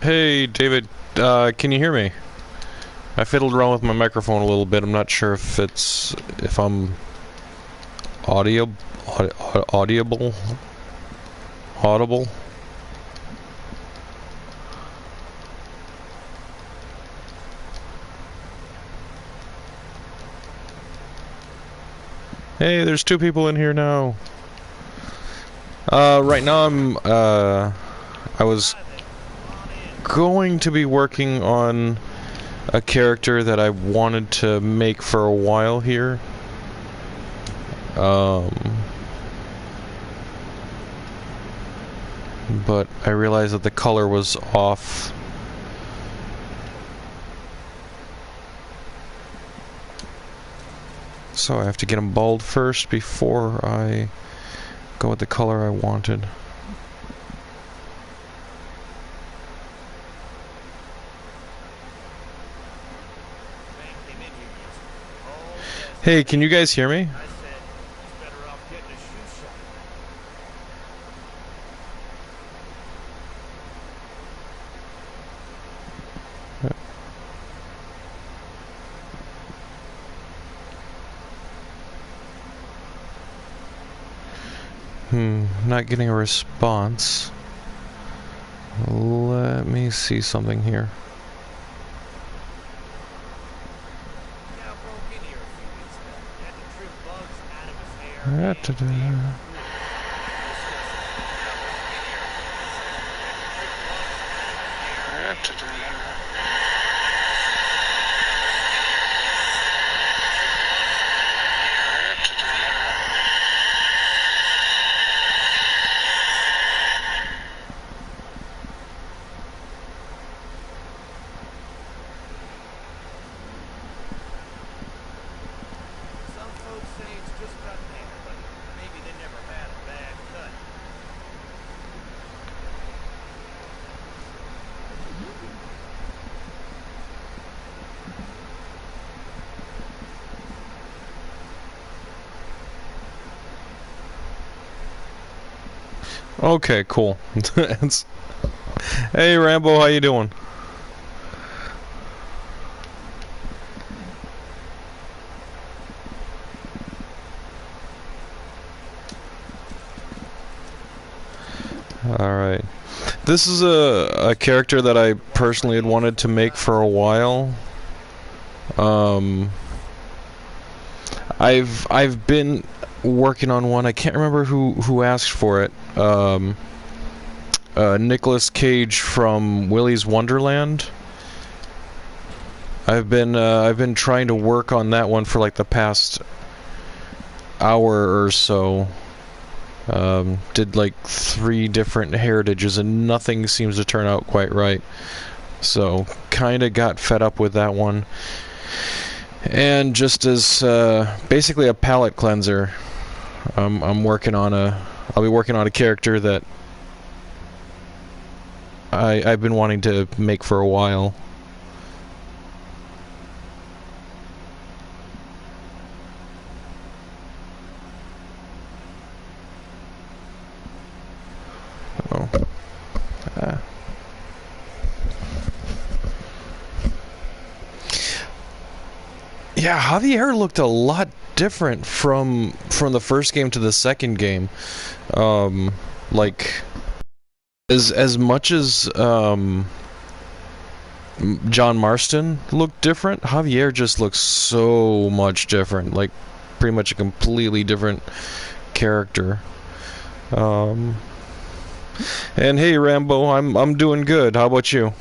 Hey, David, can you hear me? I fiddled around with my microphone a little bit. I'm not sure if I'm audio, audible, audible. Hey, there's two people in here now. Right now I was going to be working on a character that I wanted to make for a while here. But I realized that the color was off. So I have to get him bald first before I go with the color I wanted. Hey, can you guys hear me? Not getting a response. Let me see something here. Okay, cool. Hey Rambo, how you doing? Alright. This is a character that I personally had wanted to make for a while. I've been working on one. I can't remember who asked for it. Nicolas Cage from Willy's Wonderland. I've been trying to work on that one for like the past hour or so. Did like 3 different heritages and nothing seems to turn out quite right. So kinda got fed up with that one. And just as basically a palette cleanser, I'll be working on a character that I've been wanting to make for a while. Oh. Yeah, Javier looked a lot different from the first game to the second game. Like as much as John Marston looked different, Javier just looks so much different. Like pretty much a completely different character. And hey Rambo, I'm doing good. How about you?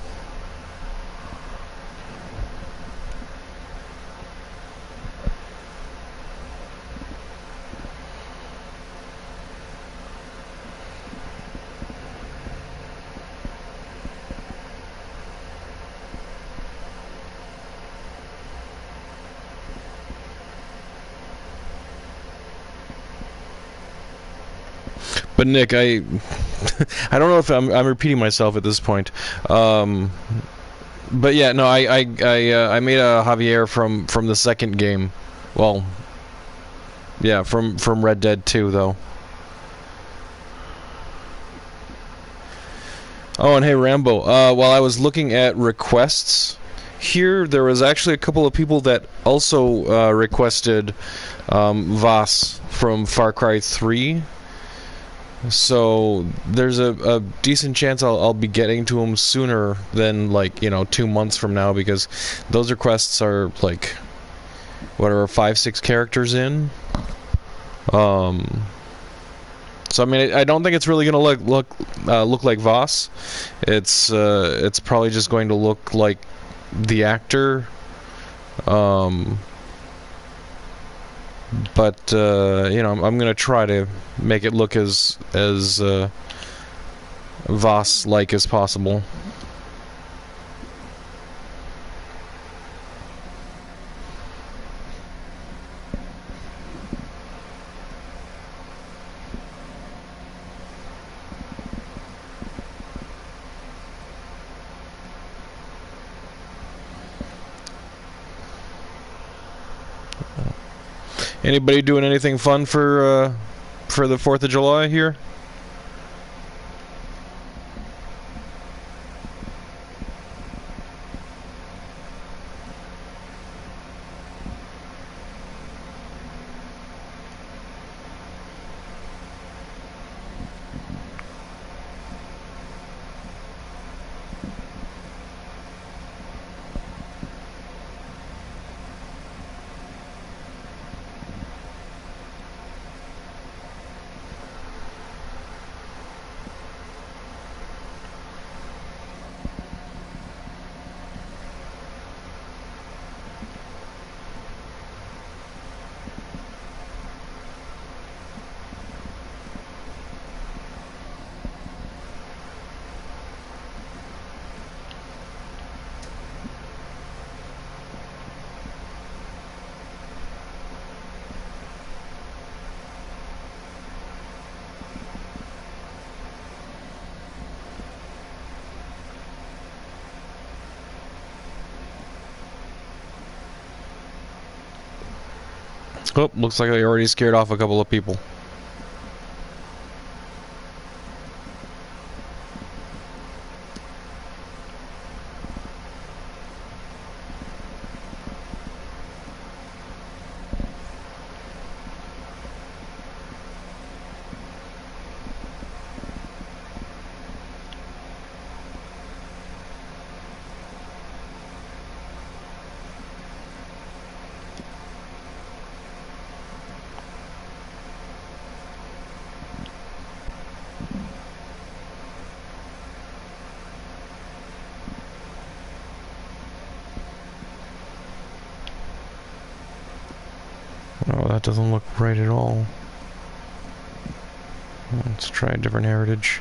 But Nick, I don't know if I'm repeating myself at this point. But yeah, no, I made a Javier from the second game. Well, yeah, from Red Dead 2 though. Oh, and hey, Rambo. While I was looking at requests here, there was actually a couple of people that also requested Voss from Far Cry 3. So there's a decent chance I'll be getting to him sooner than, like, 2 months from now, because those requests are like, whatever, 5-6 characters in. So I mean, I don't think it's really gonna look like Voss. It's probably just going to look like the actor. But I'm gonna try to make it look as Voss-like as possible. Anybody doing anything fun for the 4th of July here? Oh, looks like I already scared off a couple of people. Oh, that doesn't look right at all. Let's try a different heritage.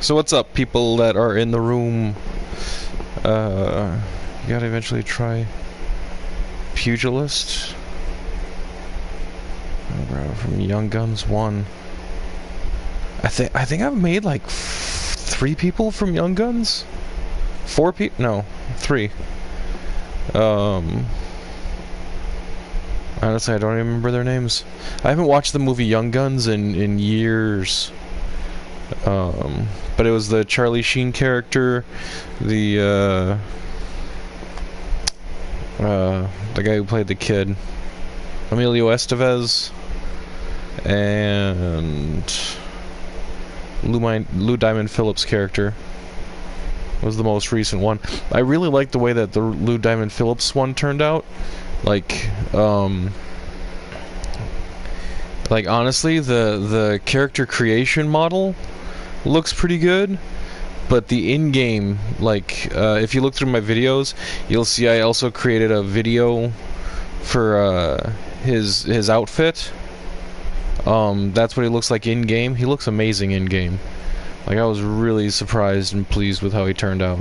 So what's up, people that are in the room? You gotta eventually try Pugilist. From Young Guns 1. I think I've made like 3 people from Young Guns? 4 people? No, 3. Honestly, I don't even remember their names. I haven't watched the movie Young Guns in years. But it was the Charlie Sheen character, the guy who played the kid, Emilio Estevez, and Lou Diamond Phillips character was the most recent one. I really like the way that the Lou Diamond Phillips one turned out. Like honestly, the character creation model looks pretty good, but the in-game, like, if you look through my videos, you'll see I also created a video for his outfit. That's what he looks like in-game. He looks amazing in-game. Like, I was really surprised and pleased with how he turned out.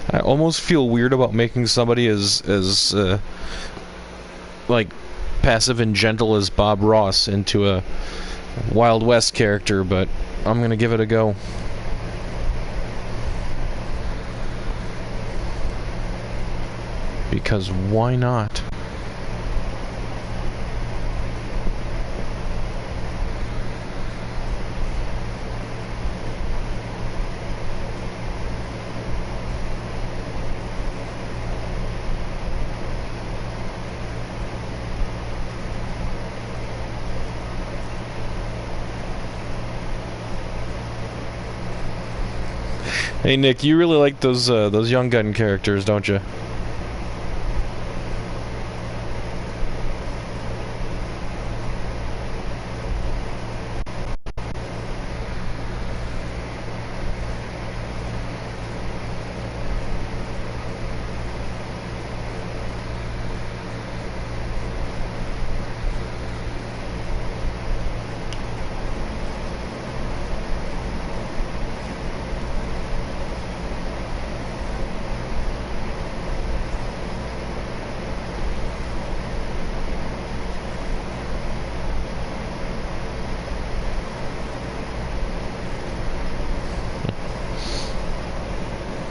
I almost feel weird about making somebody as like passive and gentle as Bob Ross into a Wild West character, but I'm gonna give it a go. Because why not? Hey Nick, you really like those Young Gun characters, don't you?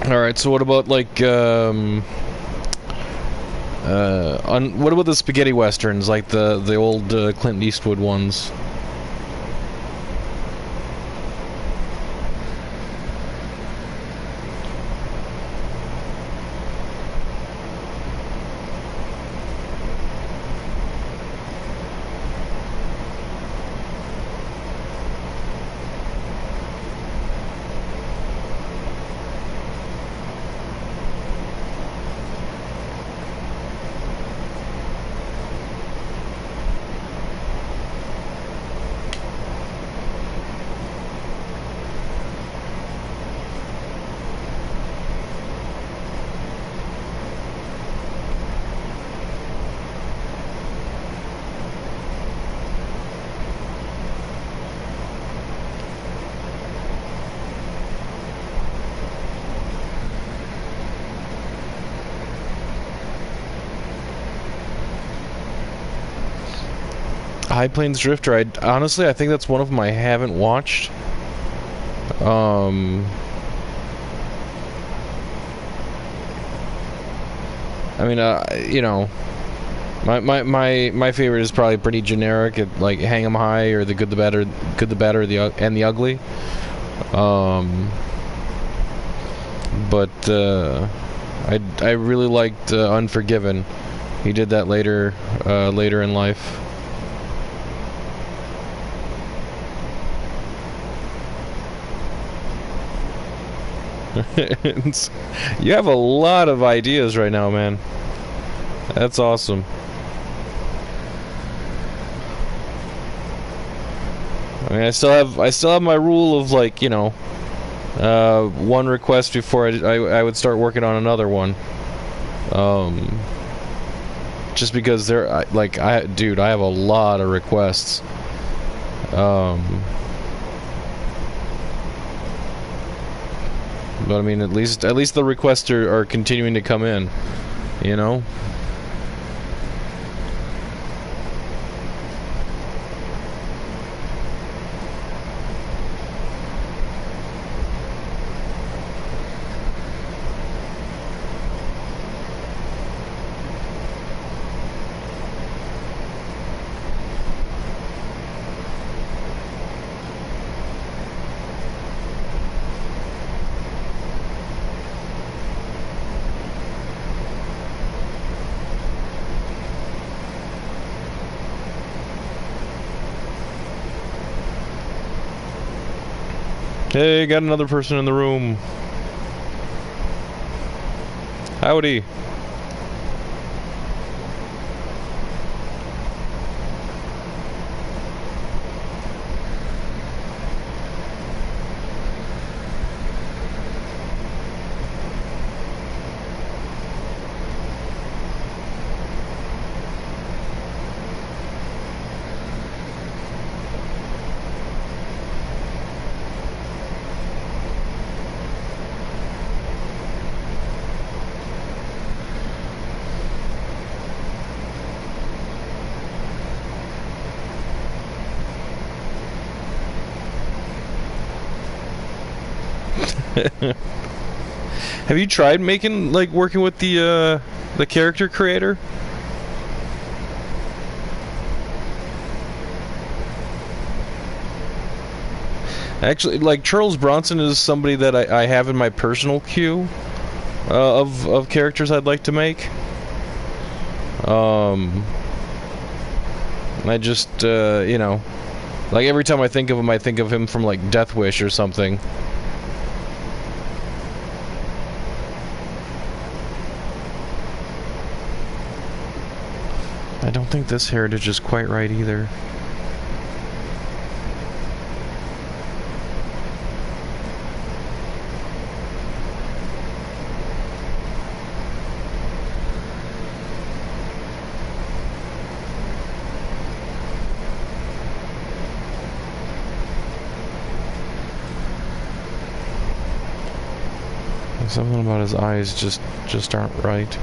Alright, so what about, like, what about the spaghetti westerns, like the old Clint Eastwood ones? High Plains Drifter, honestly, I think that's one of them I haven't watched. I mean, you know, my favorite is probably pretty generic, like Hang 'Em High or The Good, the Bad, and the Ugly. But I really liked Unforgiven. He did that later in life. You have a lot of ideas right now, man. That's awesome. I mean, I still have my rule of, like, you know, one request before I would start working on another one. just because dude, I have a lot of requests. But I mean, at least the requests are continuing to come in, you know. Hey, got another person in the room. Howdy. Have you tried making, like, working with the character creator? Actually, like, Charles Bronson is somebody that I have in my personal queue of characters I'd like to make. I just, you know, like, every time I think of him, I think of him from, like, Death Wish or something. I don't think this heritage is quite right either. Something about his eyes just aren't right.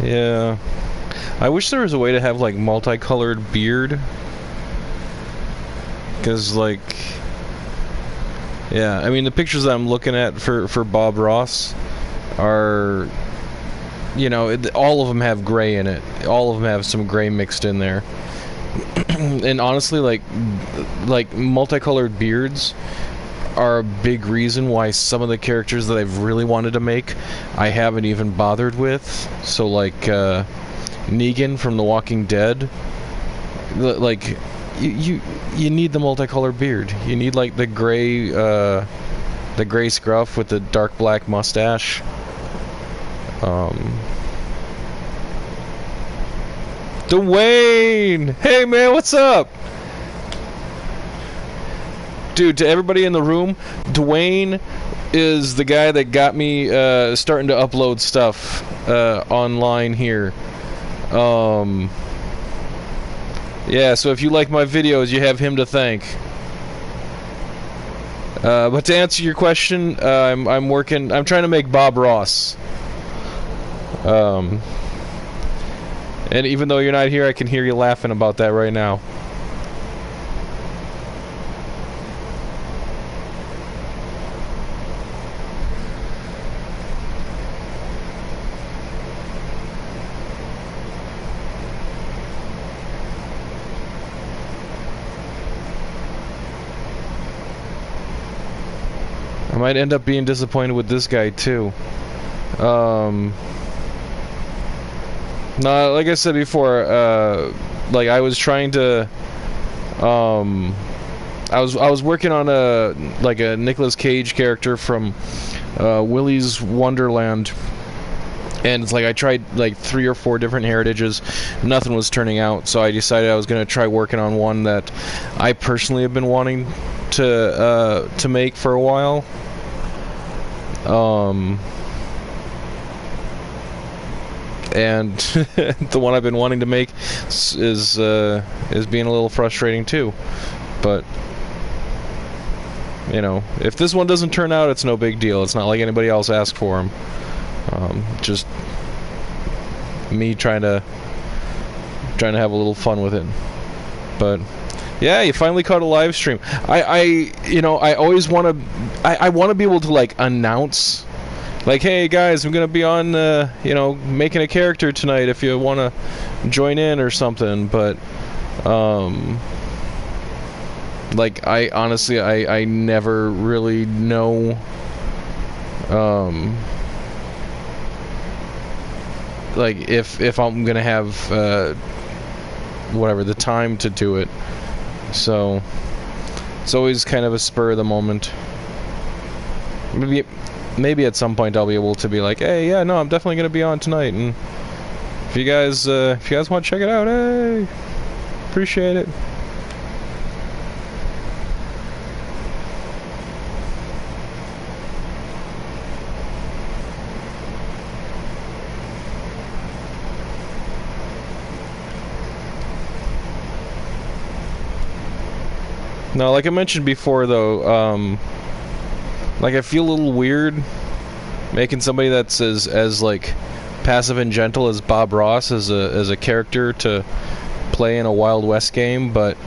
Yeah. I wish there was a way to have, like, multicolored beard. Because, like... Yeah, I mean, the pictures that I'm looking at for Bob Ross are... You know, all of them have gray in it. All of them have some gray mixed in there. And honestly, like multicolored beards are a big reason why some of the characters that I've really wanted to make I haven't even bothered with. So, like, Negan from The Walking Dead, like, you need the multicolored beard. You need, like, the gray scruff with the dark black mustache. Dwayne! Hey, man, what's up? Dude, to everybody in the room, Dwayne is the guy that got me starting to upload stuff online here. Yeah, so if you like my videos, you have him to thank. But to answer your question, I'm trying to make Bob Ross. And even though you're not here, I can hear you laughing about that right now. I might end up being disappointed with this guy too. No, like I said before, like I was trying to, I was working on a Nicolas Cage character from Willy's Wonderland, and it's like I tried like 3 or 4 different heritages, nothing was turning out. So I decided I was gonna try working on one that I personally have been wanting to make for a while. And the one I've been wanting to make is being a little frustrating too. But you know, if this one doesn't turn out, it's no big deal. It's not like anybody else asked for them. Just me trying to have a little fun with it. But yeah, you finally caught a live stream. I always want to. I want to be able to like announce, like, hey guys, I'm gonna be on, making a character tonight. If you want to join in or something. But like, I honestly, I never really know. Like if I'm gonna have whatever the time to do it. So it's always kind of a spur of the moment. Maybe at some point I'll be able to be like, hey, yeah, no, I'm definitely gonna be on tonight, and if you guys want to check it out, hey, appreciate it. No, like I mentioned before, though, like I feel a little weird making somebody that's as like passive and gentle as Bob Ross as a character to play in a Wild West game, but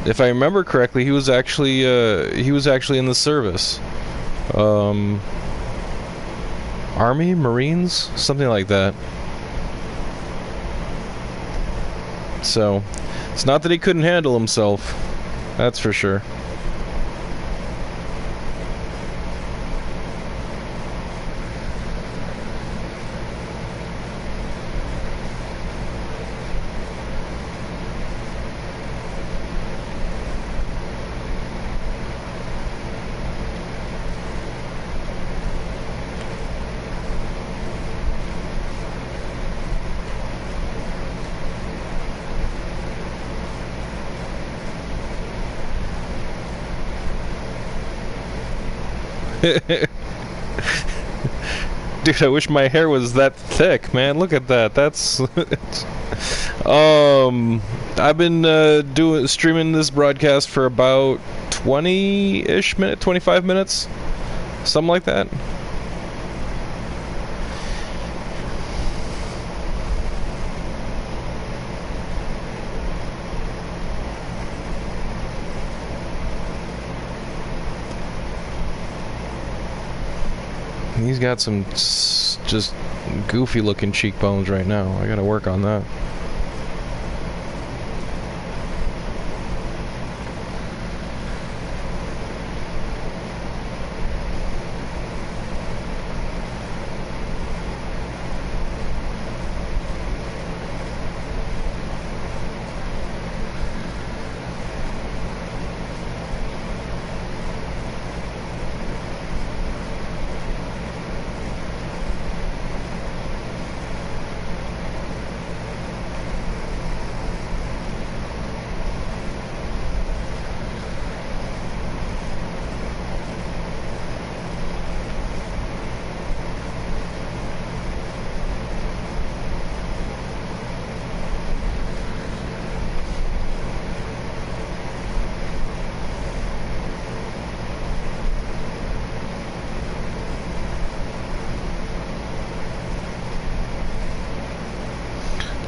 if I remember correctly, he was actually in the service, Army, Marines, something like that. So it's not that he couldn't handle himself. That's for sure. Dude, I wish my hair was that thick, man. Look at that. That's I've been streaming this broadcast for about 20-ish minutes, 25 minutes, something like that. He's got some just goofy looking cheekbones right now. I gotta work on that.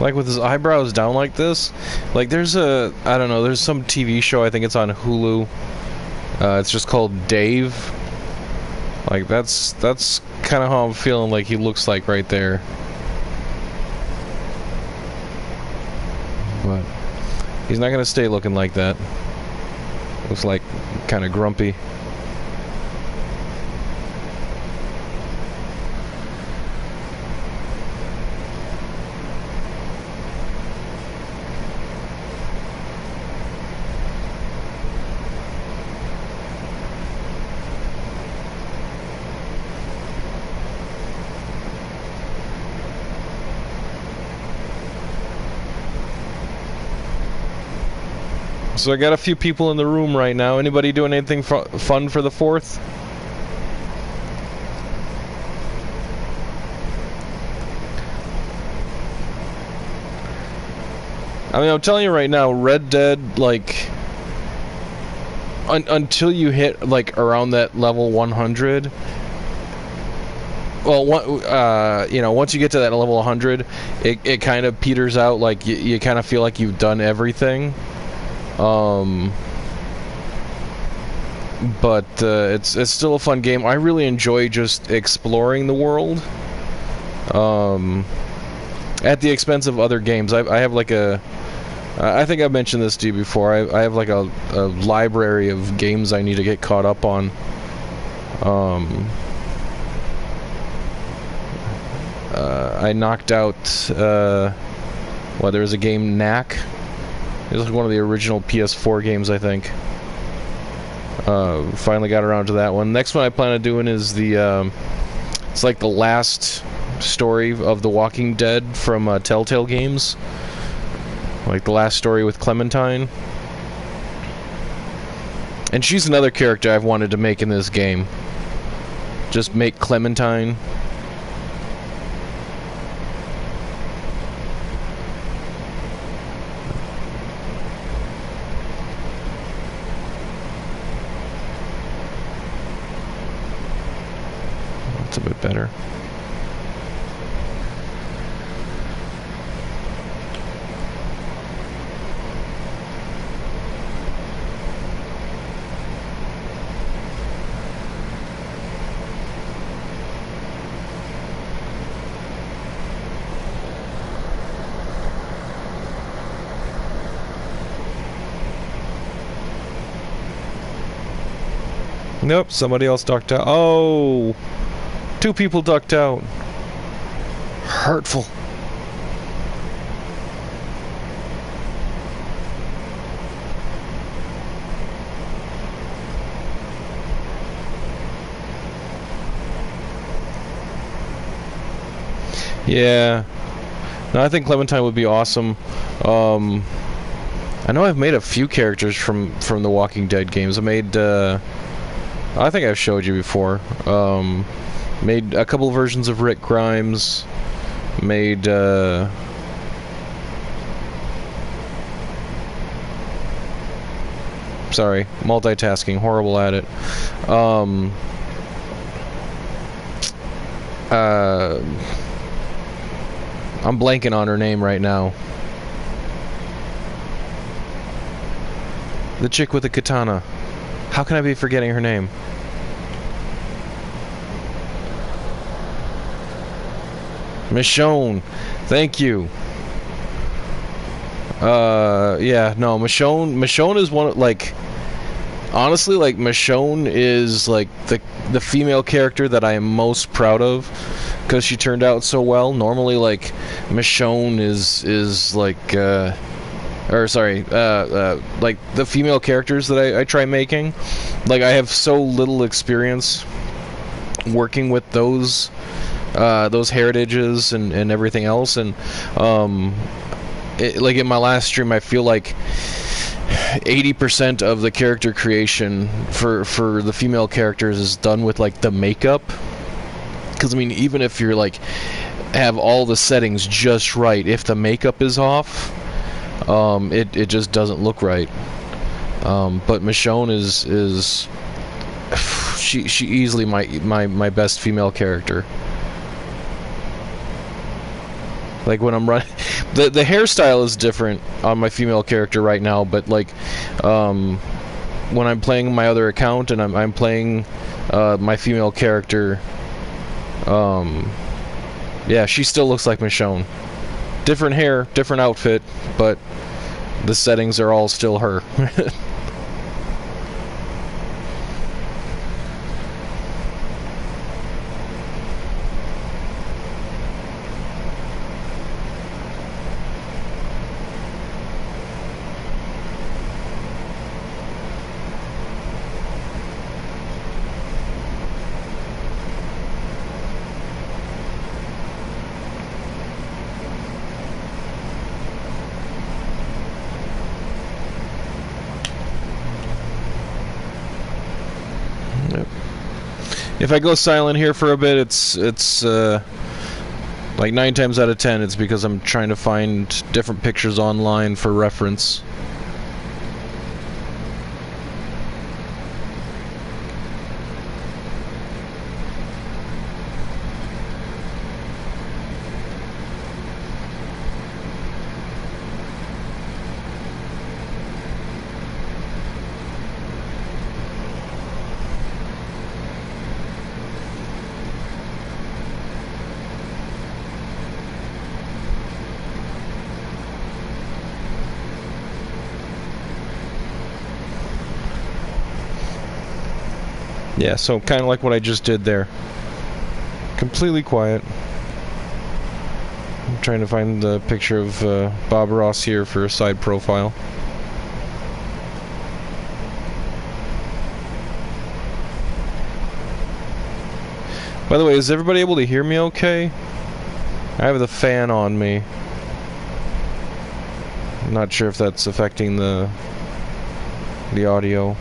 Like with his eyebrows down like this, like there's I don't know, there's some TV show, I think it's on Hulu. It's just called Dave. Like that's kind of how I'm feeling like he looks like right there. But he's not gonna stay looking like that. Looks like kind of grumpy. So I got a few people in the room right now. Anybody doing anything fun for the 4th? I mean, I'm telling you right now, Red Dead, like, until you hit, like, around that level 100, well, you know, once you get to that level 100, it kind of peters out, like, you kind of feel like you've done everything. But it's still a fun game. I really enjoy just exploring the world. At the expense of other games. I have like a... I think I've mentioned this to you before. I have like a library of games I need to get caught up on. I knocked out... well, there was a game, Knack. It was one of the original PS4 games, I think. Finally got around to that one. Next one I plan on doing is the... it's like the last story of The Walking Dead from Telltale Games. Like the last story with Clementine. And she's another character I've wanted to make in this game. Just make Clementine. That's a bit better. Nope, somebody else ducked out. Oh! 2 people ducked out. Hurtful. Yeah. No, I think Clementine would be awesome. I know I've made a few characters from the Walking Dead games. I made, I think I've showed you before. Made a couple versions of Rick Grimes. Made, sorry, multitasking, horrible at it. I'm blanking on her name right now. The chick with the katana. How can I be forgetting her name? Michonne. Thank you. Yeah, no, Michonne is one of, like, honestly, like, Michonne is, like, the female character that I am most proud of, because she turned out so well. Normally, like, Michonne is like, or sorry, like, the female characters that I try making, like, I have so little experience working with those heritages and everything else, and like, in my last stream, I feel like 80% of the character creation for the female characters is done with, like, the makeup. Because, I mean, even if you're, like, have all the settings just right, if the makeup is off, it just doesn't look right. But Michonne is she easily my best female character. Like, when I'm running, the hairstyle is different on my female character right now, but, like, when I'm playing my other account and I'm playing my female character, yeah, she still looks like Michonne. Different hair, different outfit, but the settings are all still her. If I go silent here for a bit, it's like 9 times out of 10, it's because I'm trying to find different pictures online for reference. Yeah, so kind of like what I just did there. Completely quiet. I'm trying to find the picture of Bob Ross here for a side profile. By the way, is everybody able to hear me okay? I have the fan on me. I'm not sure if that's affecting the audio.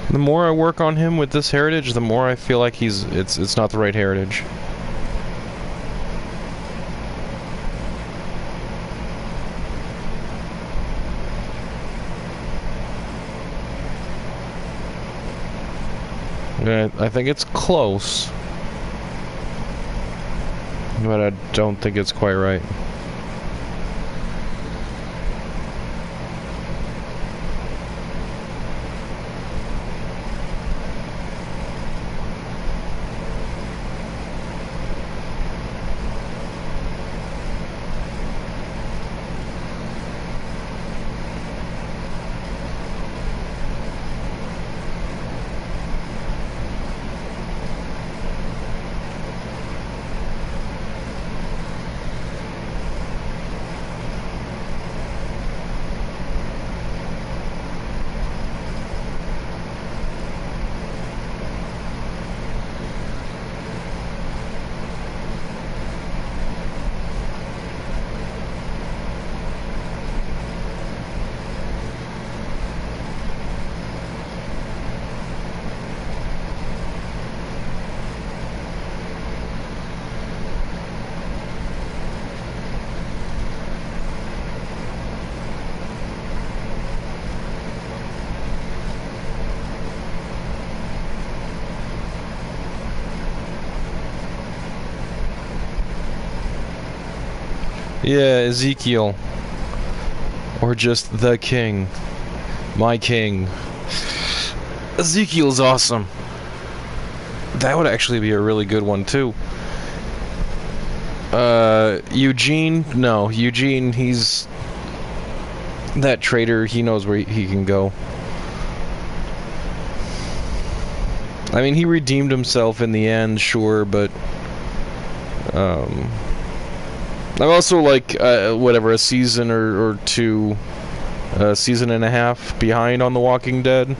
The more I work on him with this heritage, the more I feel like it's not the right heritage. I think it's close, but I don't think it's quite right. Yeah, Ezekiel. Or just the king. My king. Ezekiel's awesome. That would actually be a really good one, too. Eugene? No, Eugene, he's... that traitor, he knows where he can go. I mean, he redeemed himself in the end, sure, but... I'm also like, whatever, a season or two... a season and a half behind on The Walking Dead.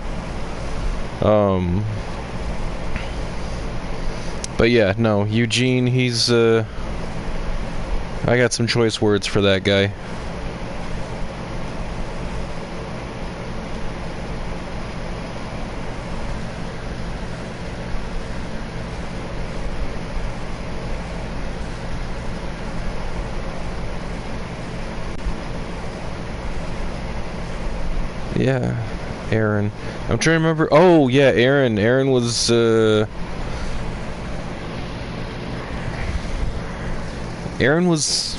But yeah, no, Eugene, he's, I got some choice words for that guy. Yeah, Aaron. I'm trying to remember. Oh, yeah, Aaron. Aaron was, Aaron was...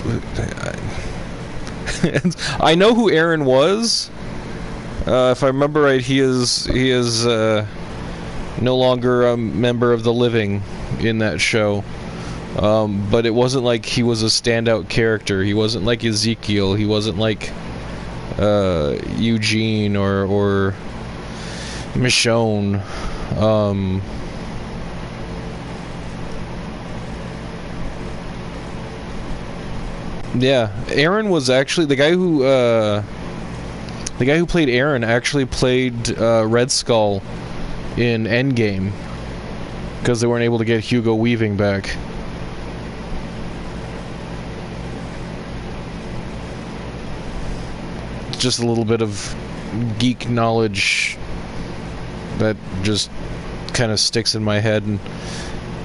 I know who Aaron was. If I remember right, he is no longer a member of the living in that show. But it wasn't like he was a standout character. He wasn't like Ezekiel. He wasn't like Eugene or Michonne. Yeah, Aaron was actually the guy who played Aaron actually played Red Skull in Endgame because they weren't able to get Hugo Weaving back. Just a little bit of geek knowledge that just kind of sticks in my head and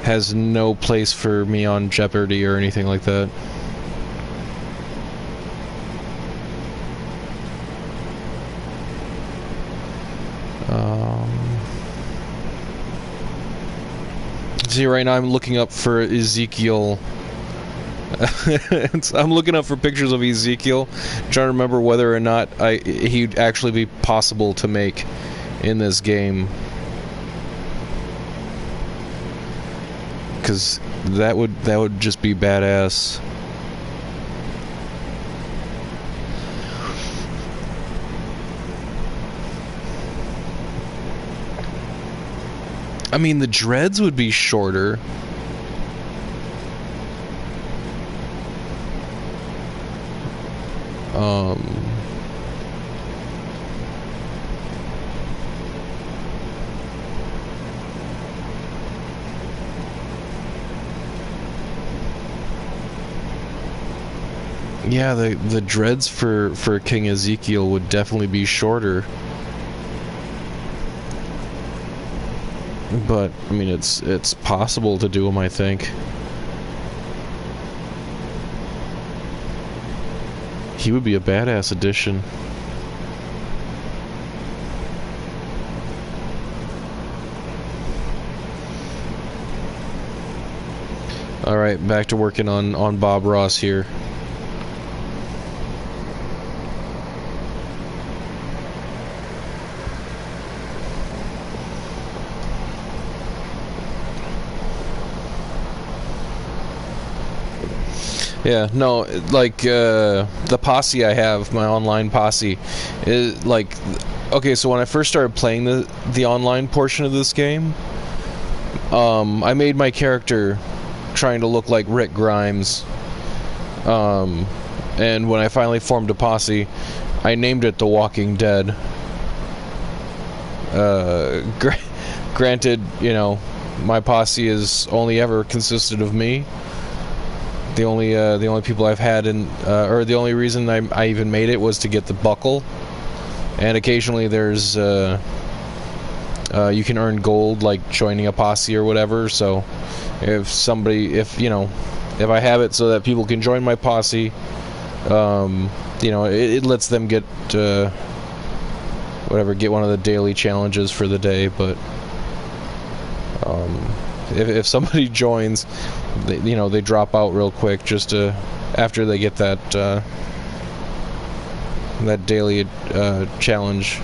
has no place for me on Jeopardy or anything like that. See, right now I'm looking up for Ezekiel. I'm looking up for pictures of Ezekiel, trying to remember whether or not he'd actually be possible to make in this game. Because that would just be badass. I mean, the dreads would be shorter. Yeah, the dreads for King Ezekiel would definitely be shorter. But I mean, it's possible to do them, I think. He would be a badass addition. Alright, back to working on Bob Ross here. Yeah, no, like, the posse I have, my online posse, is, like, okay, so when I first started playing the online portion of this game, I made my character trying to look like Rick Grimes, and when I finally formed a posse, I named it The Walking Dead. Granted, you know, my posse has only ever consisted of me. The only people I've had or the only reason I even made it was to get the buckle, and occasionally there's you can earn gold like joining a posse or whatever. So if I have it so that people can join my posse, it lets them get get one of the daily challenges for the day. But if somebody joins, they drop out real quick just after they get that that daily challenge.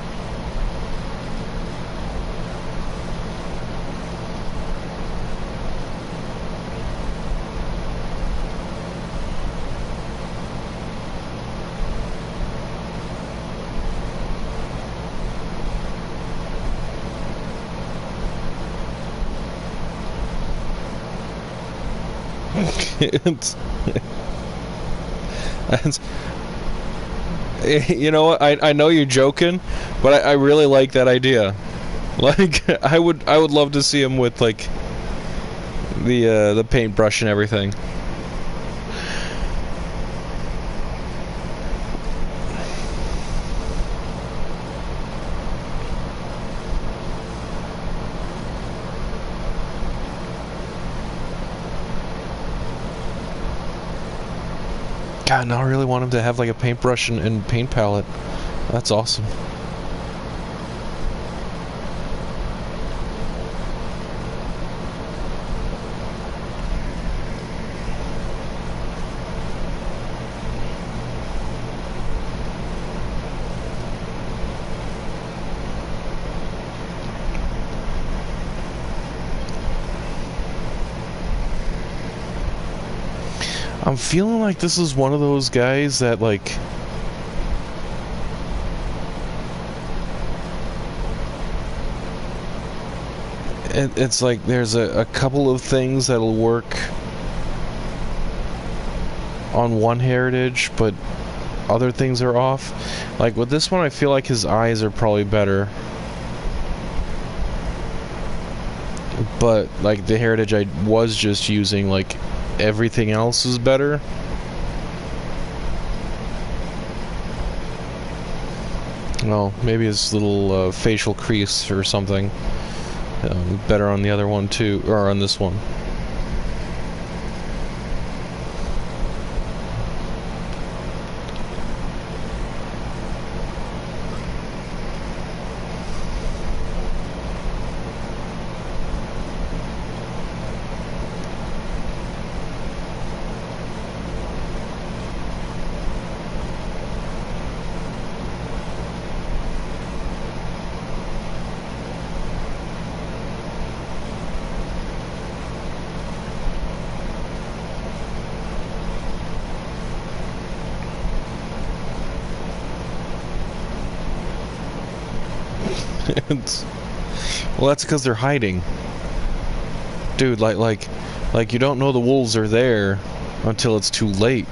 it's, you know what? I know you're joking, but I really like that idea. Like I would love to see him with like the paintbrush and everything. God, now I really want him to have like a paintbrush and paint palette. That's awesome. I'm feeling like this is one of those guys that like it's like there's a couple of things that'll work on one heritage, but other things are off. Like with this one, I feel like his eyes are probably better. But like the heritage I was just using, like everything else is better. Well, maybe his little facial crease or something better on the other one too, or on this one. Well, that's because they're hiding, dude. Like you don't know the wolves are there until it's too late.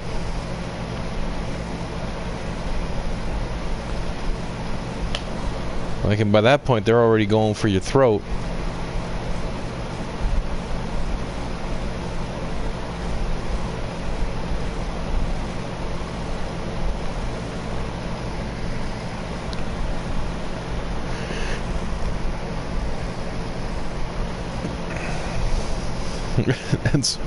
Like, and by that point, they're already going for your throat. It's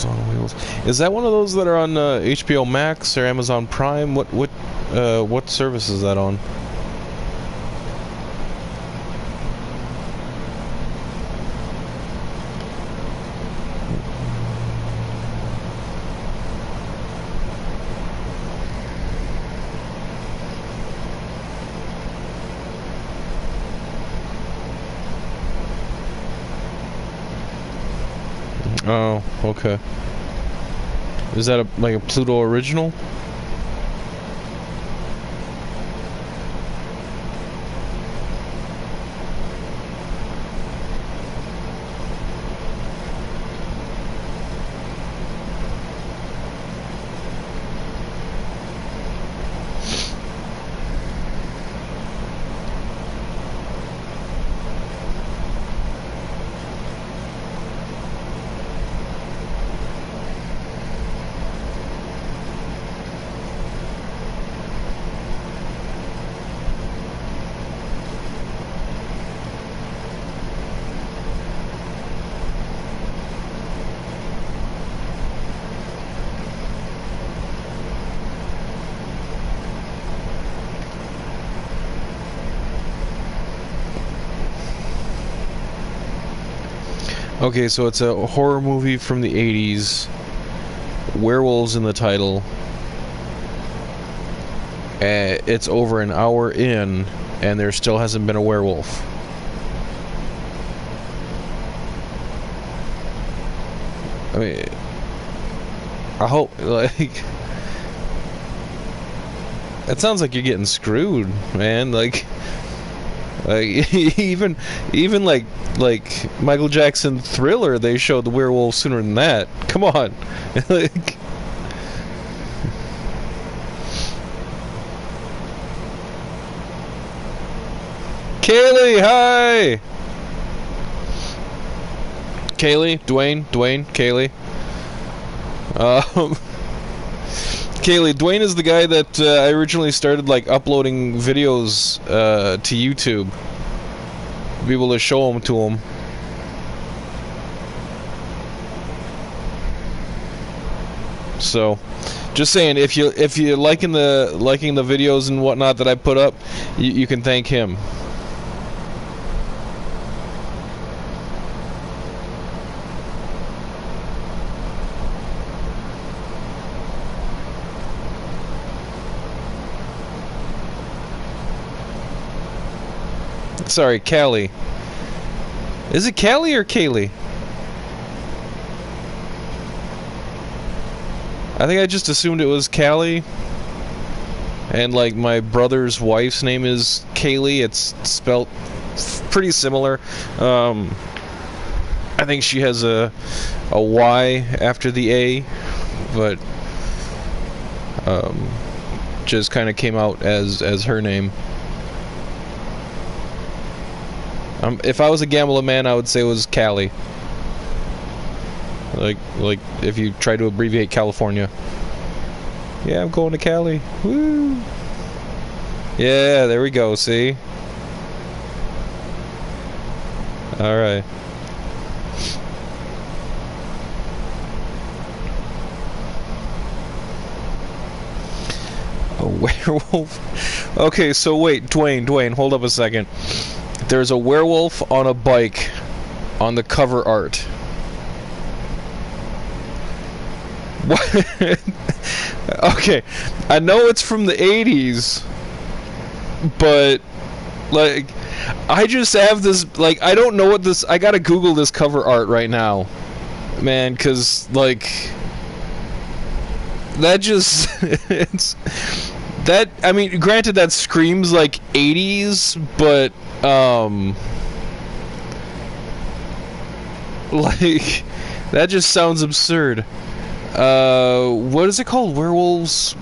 on Wheels. Is that one of those that are on HBO Max or Amazon Prime? What service is that on? Oh, okay. Is that like a Pluto original? Okay, so it's a horror movie from the 80s. Werewolves in the title. It's over an hour in, and there still hasn't been a werewolf. I mean, I hope, like... It sounds like you're getting screwed, man. Like even like Michael Jackson Thriller, they showed the werewolf sooner than that. Come on. Like, Kaylee, hi. Kaylee, Dwayne, Kaylee. Kaylee, Dwayne is the guy that I originally started like uploading videos to YouTube. Be able to show them to him. So, just saying, if you liking the videos and whatnot that I put up, you can thank him. Sorry, Callie. Is it Callie or Kaylee? I think I just assumed it was Callie. And like my brother's wife's name is Kaylee. It's spelt pretty similar. I think she has a Y after the A, but just kind of came out as her name. If I was a gambling man, I would say it was Cali. Like if you try to abbreviate California. Yeah, I'm going to Cali. Woo! Yeah, there we go, see? Alright. A werewolf? Okay, so wait, Dwayne, hold up a second. There's a werewolf on a bike on the cover art. What? Okay, I know it's from the 80s, but like I just have this, like, I don't know what this, I gotta Google this cover art right now, man, cause like that just it's that, I mean, granted that screams like 80s, but like that just sounds absurd. What is it called? Werewolves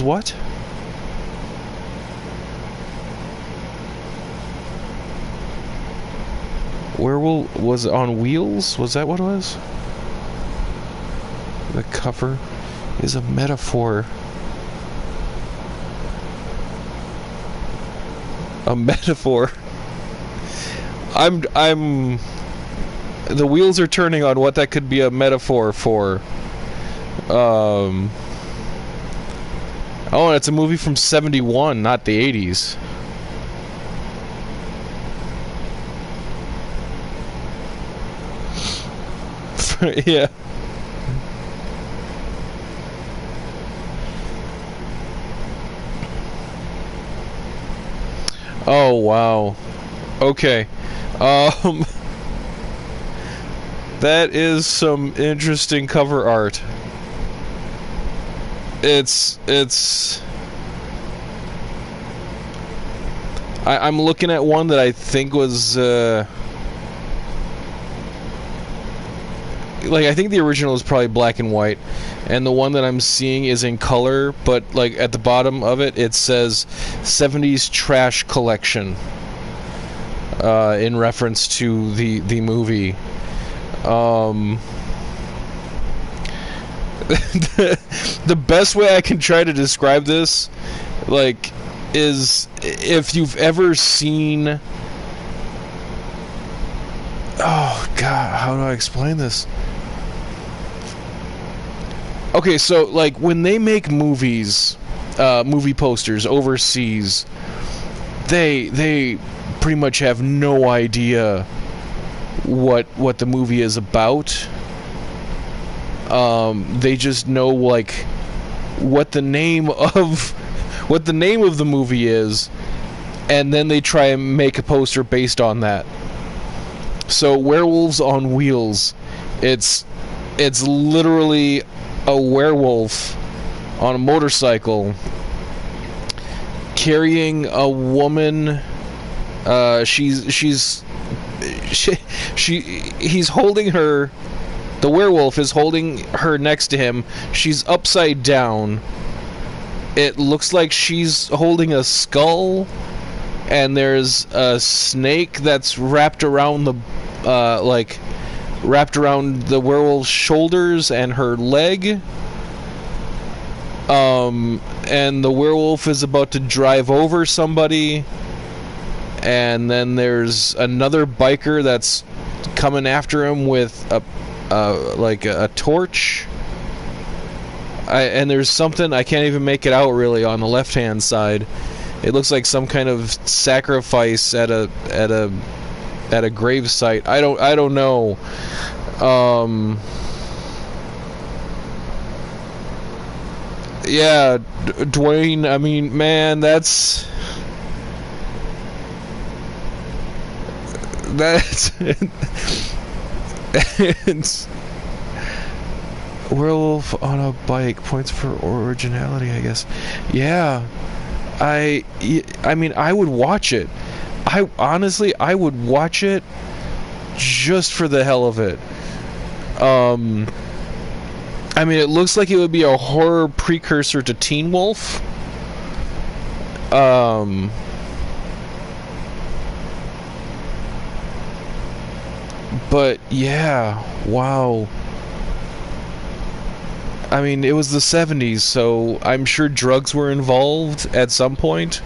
what? Werewolf, was it on wheels? Was that what it was? The cover is a metaphor. A metaphor. I'm the wheels are turning on what that could be a metaphor for. Oh, and it's a movie from 71, not the 80s. Yeah. Oh, wow. Okay. That is some interesting cover art. I'm looking at one that I think was like, I think the original is probably black and white, and the one that I'm seeing is in color, but like at the bottom of it, it says 70s trash collection in reference to the movie. The best way I can try to describe this, like, is if you've ever seen, oh god, how do I explain this? Okay, so like when they make movies, movie posters overseas, they pretty much have no idea what the movie is about. They just know like what the name of the movie is, and then they try and make a poster based on that. So Werewolves on Wheels, it's literally a werewolf on a motorcycle carrying a woman. He's holding her. The werewolf is holding her next to him. She's upside down. It looks like she's holding a skull, and there's a snake that's wrapped around the werewolf's shoulders and her leg. And the werewolf is about to drive over somebody, and then there's another biker that's coming after him with a torch. And there's something, I can't even make it out really, on the left-hand side. It looks like some kind of sacrifice at a grave site. I don't know. Yeah, Dwayne, I mean, man, that's it's werewolf on a bike, points for originality, I guess. Yeah, I mean, I would watch it. I honestly would watch it just for the hell of it. I mean, it looks like it would be a horror precursor to Teen Wolf. But yeah, wow. I mean, it was the 70s, so I'm sure drugs were involved at some point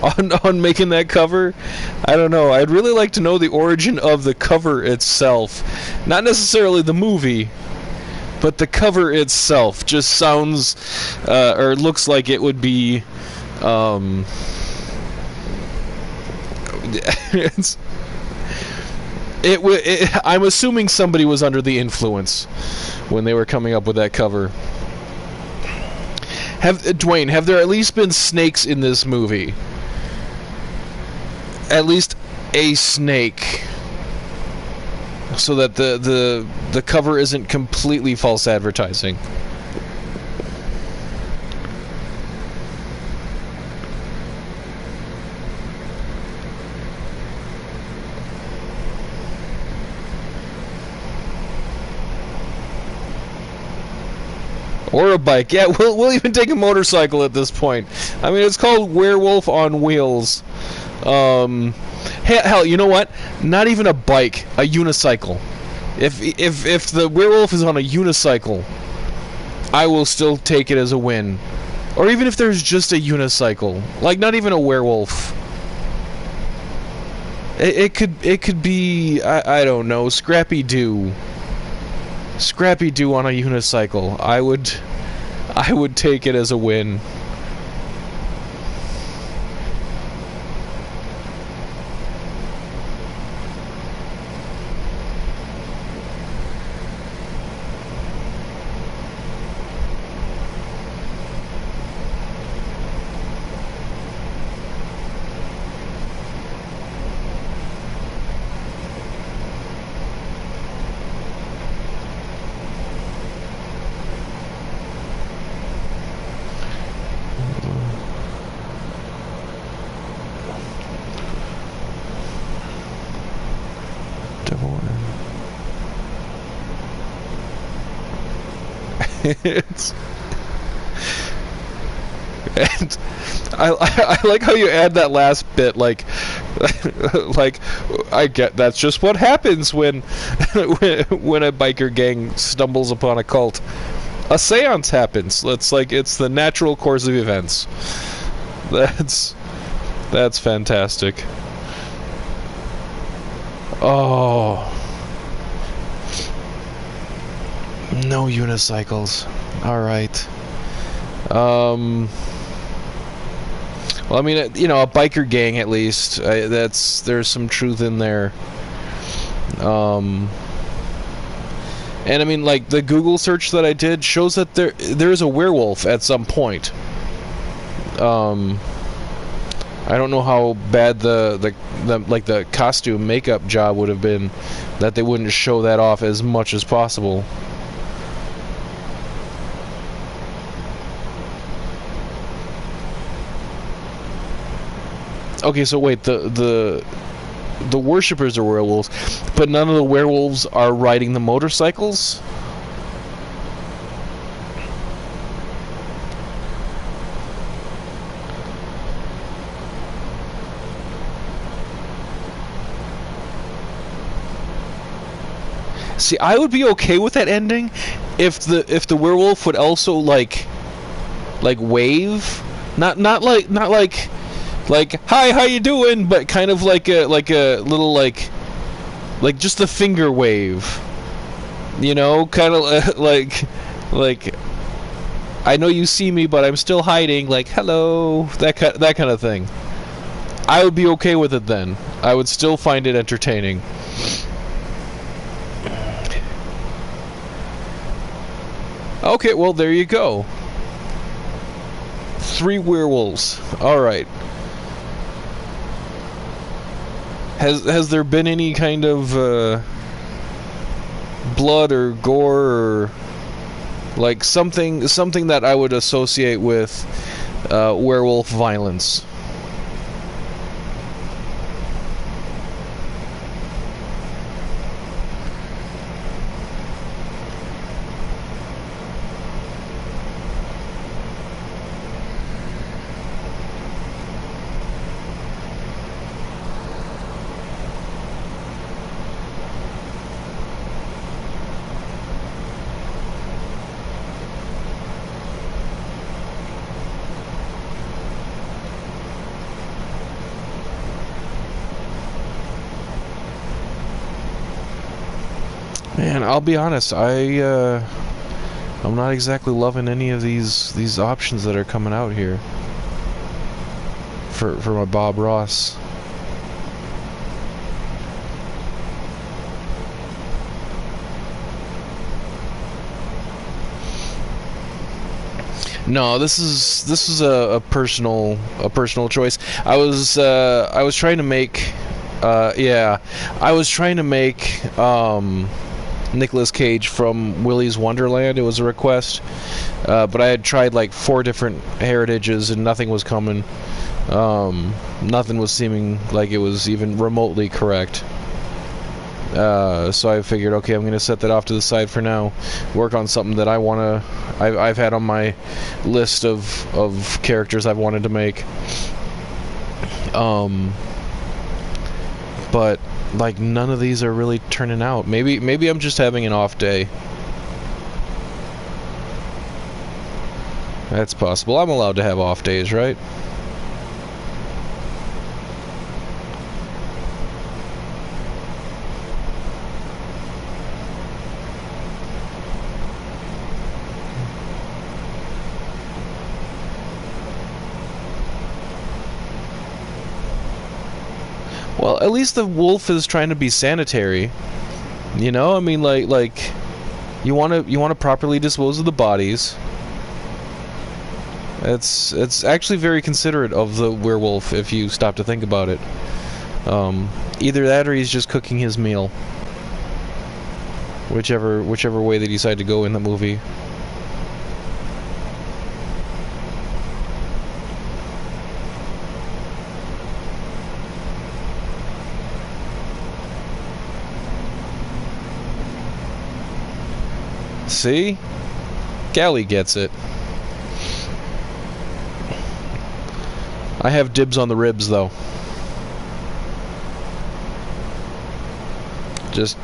on making that cover. I don't know. I'd really like to know the origin of the cover itself. Not necessarily the movie, but the cover itself just sounds, or looks like it would be, I'm assuming somebody was under the influence when they were coming up with that cover. Dwayne, have there at least been snakes in this movie? At least a snake, so that the cover isn't completely false advertising. Or a bike. Yeah, we'll even take a motorcycle at this point. I mean, it's called Werewolf on Wheels. Hell, you know what? Not even a bike, a unicycle. If the werewolf is on a unicycle, I will still take it as a win. Or even if there's just a unicycle, like not even a werewolf. It could be, I don't know, Scrappy Doo. Scrappy Doo on a unicycle. I would take it as a win. It's, and I like how you add that last bit, like I get that's just what happens when when a biker gang stumbles upon a cult. A seance happens. It's the natural course of events. That's fantastic. Oh. No unicycles. Alright. Well, I mean, you know, a biker gang at least. There's some truth in there. Um, and I mean, like, the Google search that I did shows that there is a werewolf at some point. I don't know how bad the costume makeup job would have been that they wouldn't show that off as much as possible. Okay, so wait, the worshippers are werewolves, but none of the werewolves are riding the motorcycles? See, I would be okay with that ending if the werewolf would also like wave, not like hi, how you doing, but kind of like a little like just a finger wave, you know, kind of like I know you see me, but I'm still hiding, like hello, that kind of thing. I would be okay with it then. I would still find it entertaining. Okay, well, there you go. 3 werewolves. Alright. Has there been any kind of blood or gore or like something that I would associate with werewolf violence? Man, I'll be honest, I'm not exactly loving any of these options that are coming out here for my Bob Ross. No, this is a personal choice. I was trying to make I was trying to make Nicolas Cage from Willy's Wonderland. It was a request, but I had tried like 4 different heritages and nothing was coming. Nothing was seeming like it was even remotely correct. So I figured, okay, I'm going to set that off to the side for now. Work on something that I've had on my list of characters I've wanted to make. But like none of these are really turning out. Maybe I'm just having an off day. That's possible. I'm allowed to have off days, right? Well, at least the wolf is trying to be sanitary. You know, I mean, like you want to properly dispose of the bodies. It's actually very considerate of the werewolf if you stop to think about it. Either that or he's just cooking his meal. Whichever way they decide to go in the movie. See? Gally gets it. I have dibs on the ribs, though. Just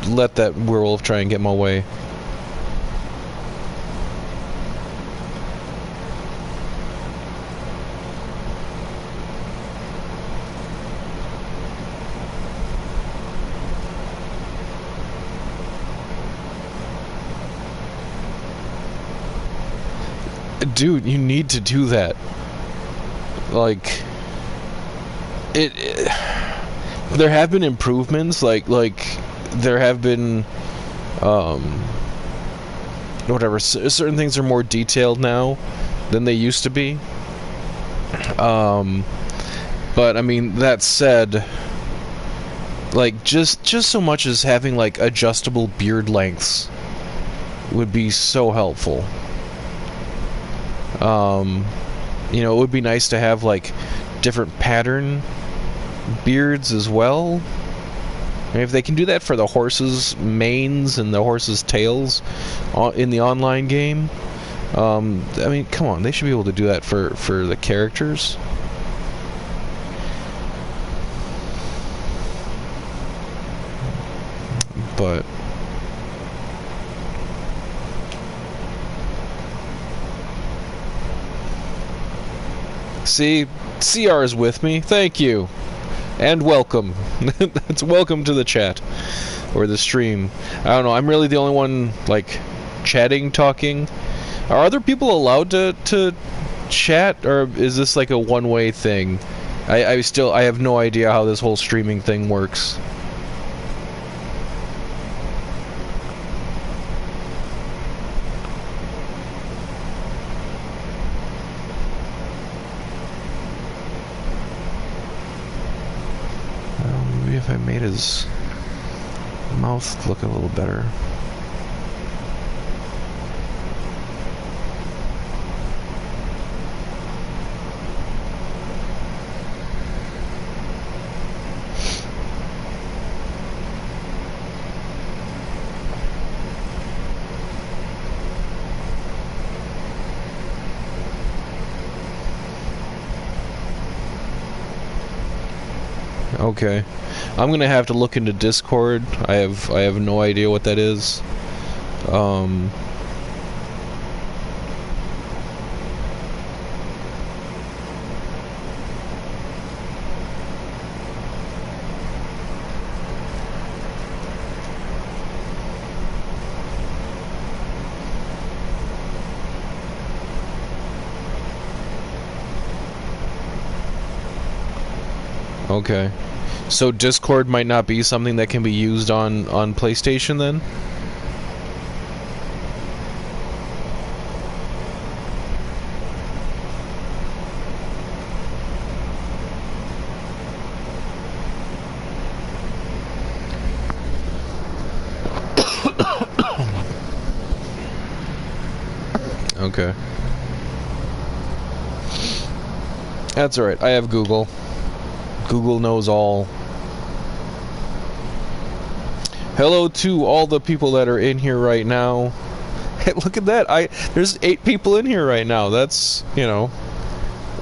let that werewolf try and get my way. Dude, you need to do that. Like, there have been improvements, like there have been whatever, certain things are more detailed now than they used to be. But I mean, that said, like just so much as having like adjustable beard lengths would be so helpful. You know, it would be nice to have like different pattern beards as well. I mean, if they can do that for the horses' manes and the horses' tails in the online game, I mean, come on, they should be able to do that for the characters. But see, CR is with me. Thank you. And welcome. That's welcome to the chat. Or the stream. I don't know, I'm really the only one, like, chatting, talking. Are other people allowed to chat? Or is this like a one-way thing? I have no idea how this whole streaming thing works. If I made his mouth look a little better. Okay. I'm gonna have to look into Discord. I have no idea what that is. Okay. So Discord might not be something that can be used on PlayStation then? Okay. That's alright. I have Google. Google knows all. Hello to all the people that are in here right now. Hey, look at that! There's 8 people in here right now. That's, you know,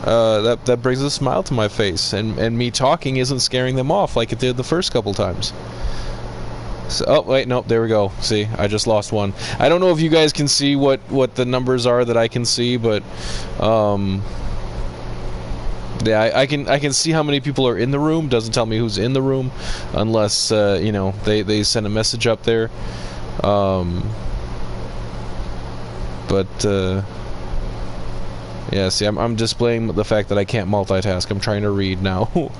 that brings a smile to my face, and me talking isn't scaring them off like it did the first couple times. So, oh wait, nope, there we go. See, I just lost one. I don't know if you guys can see what the numbers are that I can see, but yeah, I can see how many people are in the room. Doesn't tell me who's in the room unless you know, they send a message up there. But yeah, see, I'm displaying the fact that I can't multitask. I'm trying to read now.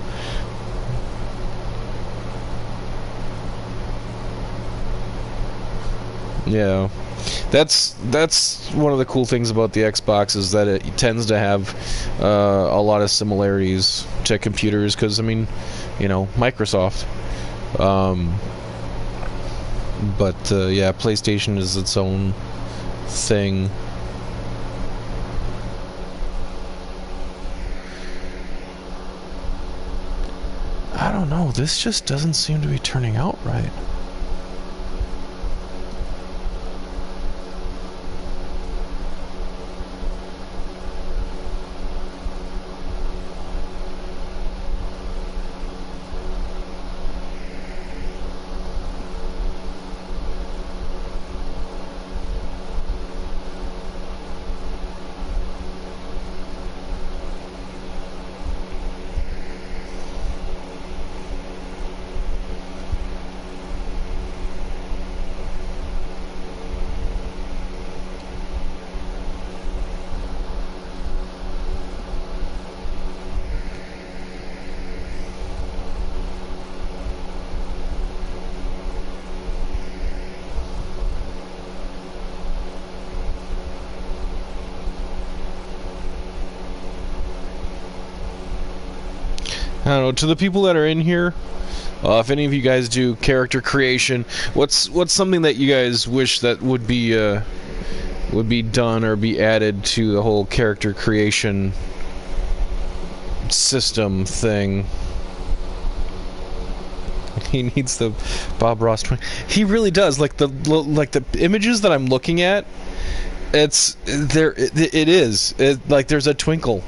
Yeah. That's one of the cool things about the Xbox, is that it tends to have a lot of similarities to computers, because, I mean, you know, Microsoft. But yeah, PlayStation is its own thing. I don't know, this just doesn't seem to be turning out right. I don't know, to the people that are in here, if any of you guys do character creation, what's something that you guys wish that would be done or be added to the whole character creation system thing? He needs the Bob Ross twin. He really does. Like the images that I'm looking at, it's there. It is. Like there's a twinkle.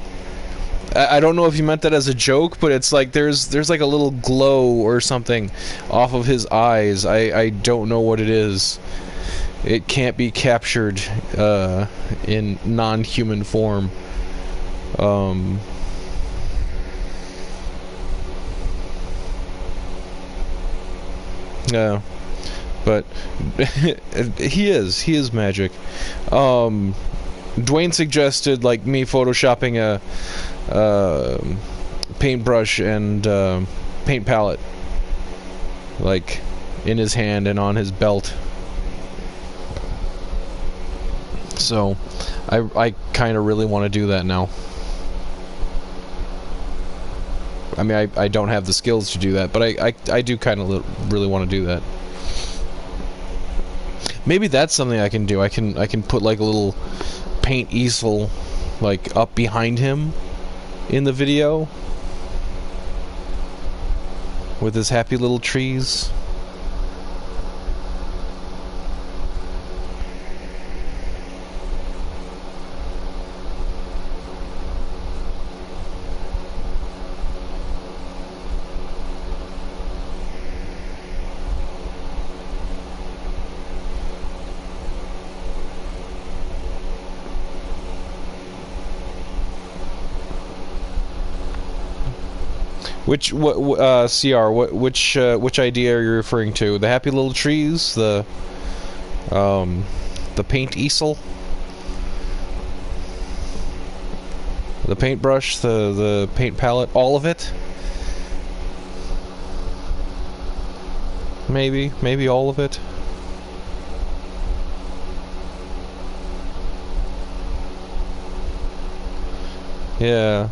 I don't know if you meant that as a joke, but it's like there's like a little glow or something off of his eyes. I don't know what it is. It can't be captured in non-human form. Yeah, but he is magic. Dwayne suggested like me photoshopping a paintbrush and paint palette like in his hand and on his belt. So I kind of really want to do that now. I mean, I don't have the skills to do that, but I do kind of really want to do that. Maybe that's something I can do. I can put like a little paint easel like up behind him in the video with his happy little trees. Which CR? Which idea are you referring to? The happy little trees, the paint easel, the paintbrush, the paint palette, all of it. Maybe all of it. Yeah.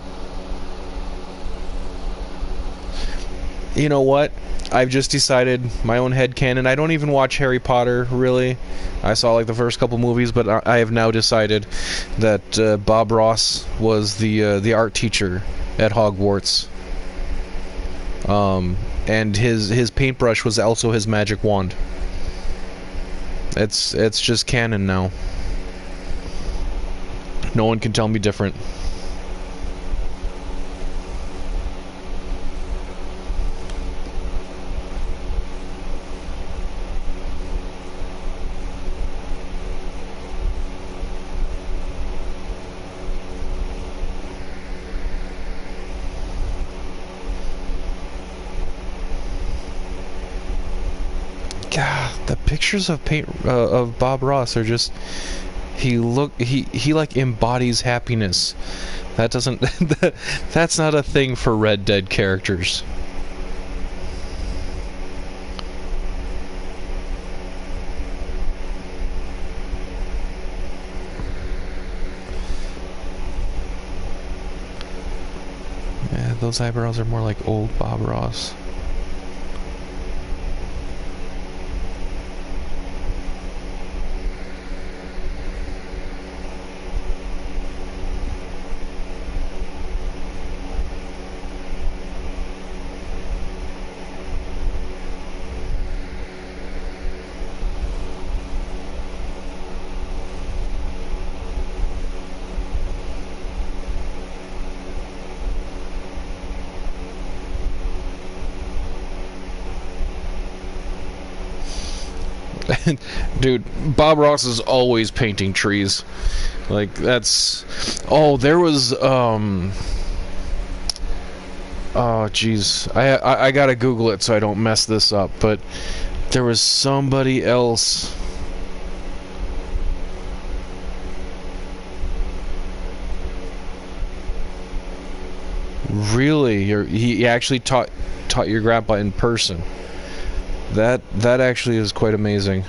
You know what? I've just decided my own headcanon. I don't even watch Harry Potter, really. I saw like the first couple movies, but I have now decided that Bob Ross was the art teacher at Hogwarts. And his paintbrush was also his magic wand. It's just canon now. No one can tell me different. God, the pictures of Bob Ross are just he like embodies happiness. That doesn't that's not a thing for Red Dead characters. Yeah, those eyebrows are more like old Bob Ross. Dude, Bob Ross is always painting trees. Like, that's... Oh, there was, oh, jeez. I gotta Google it so I don't mess this up, but there was somebody else... Really? He actually taught your grandpa in person. That actually is quite amazing.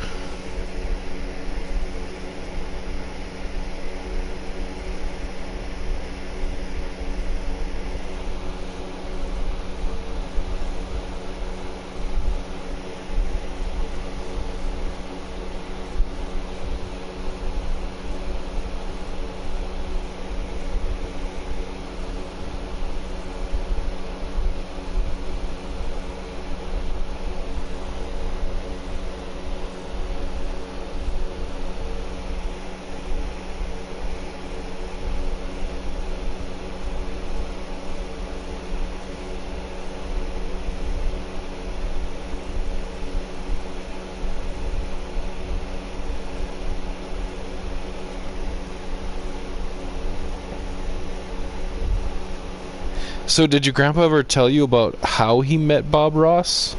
So did your grandpa ever tell you about how he met Bob Ross?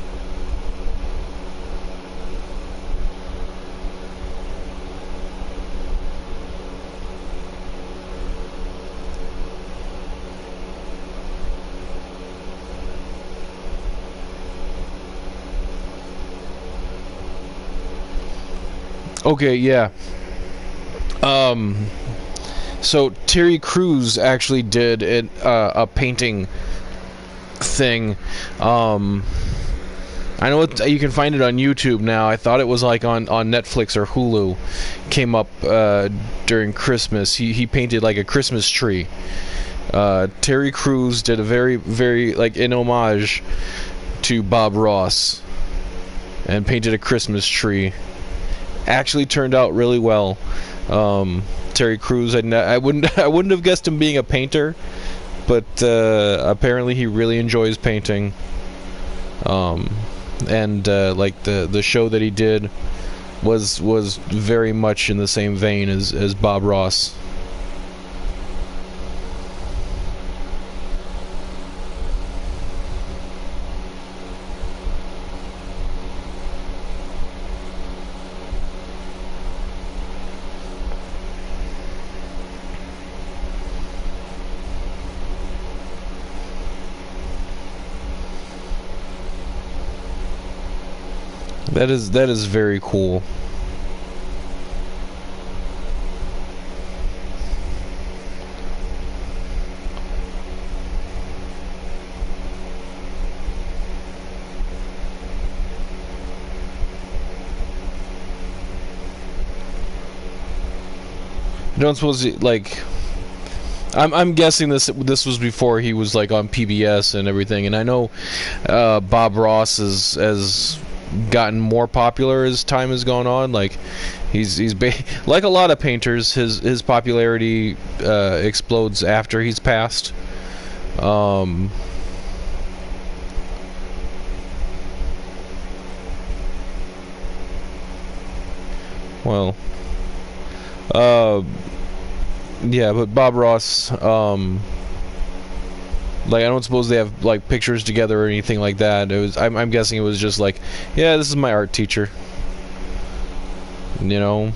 Okay, yeah. Um, so Terry Crews actually did a painting thing. I know you can find it on YouTube now. I thought it was like on Netflix or Hulu. Came up during Christmas. He painted like a Christmas tree. Terry Crews did a very like in homage to Bob Ross and painted a Christmas tree. Actually turned out really well. Terry Crews, I wouldn't have guessed him being a painter, but apparently he really enjoys painting. And like the show that he did was very much in the same vein as Bob Ross. That is very cool. I don't suppose like I'm guessing this was before he was like on PBS and everything, and I know Bob Ross has gotten more popular as time has gone on. Like he's like a lot of painters, his popularity explodes after he's passed. Well, yeah, but Bob Ross, like I don't suppose they have like pictures together or anything like that. It was I'm guessing it was just like, yeah, this is my art teacher. You know,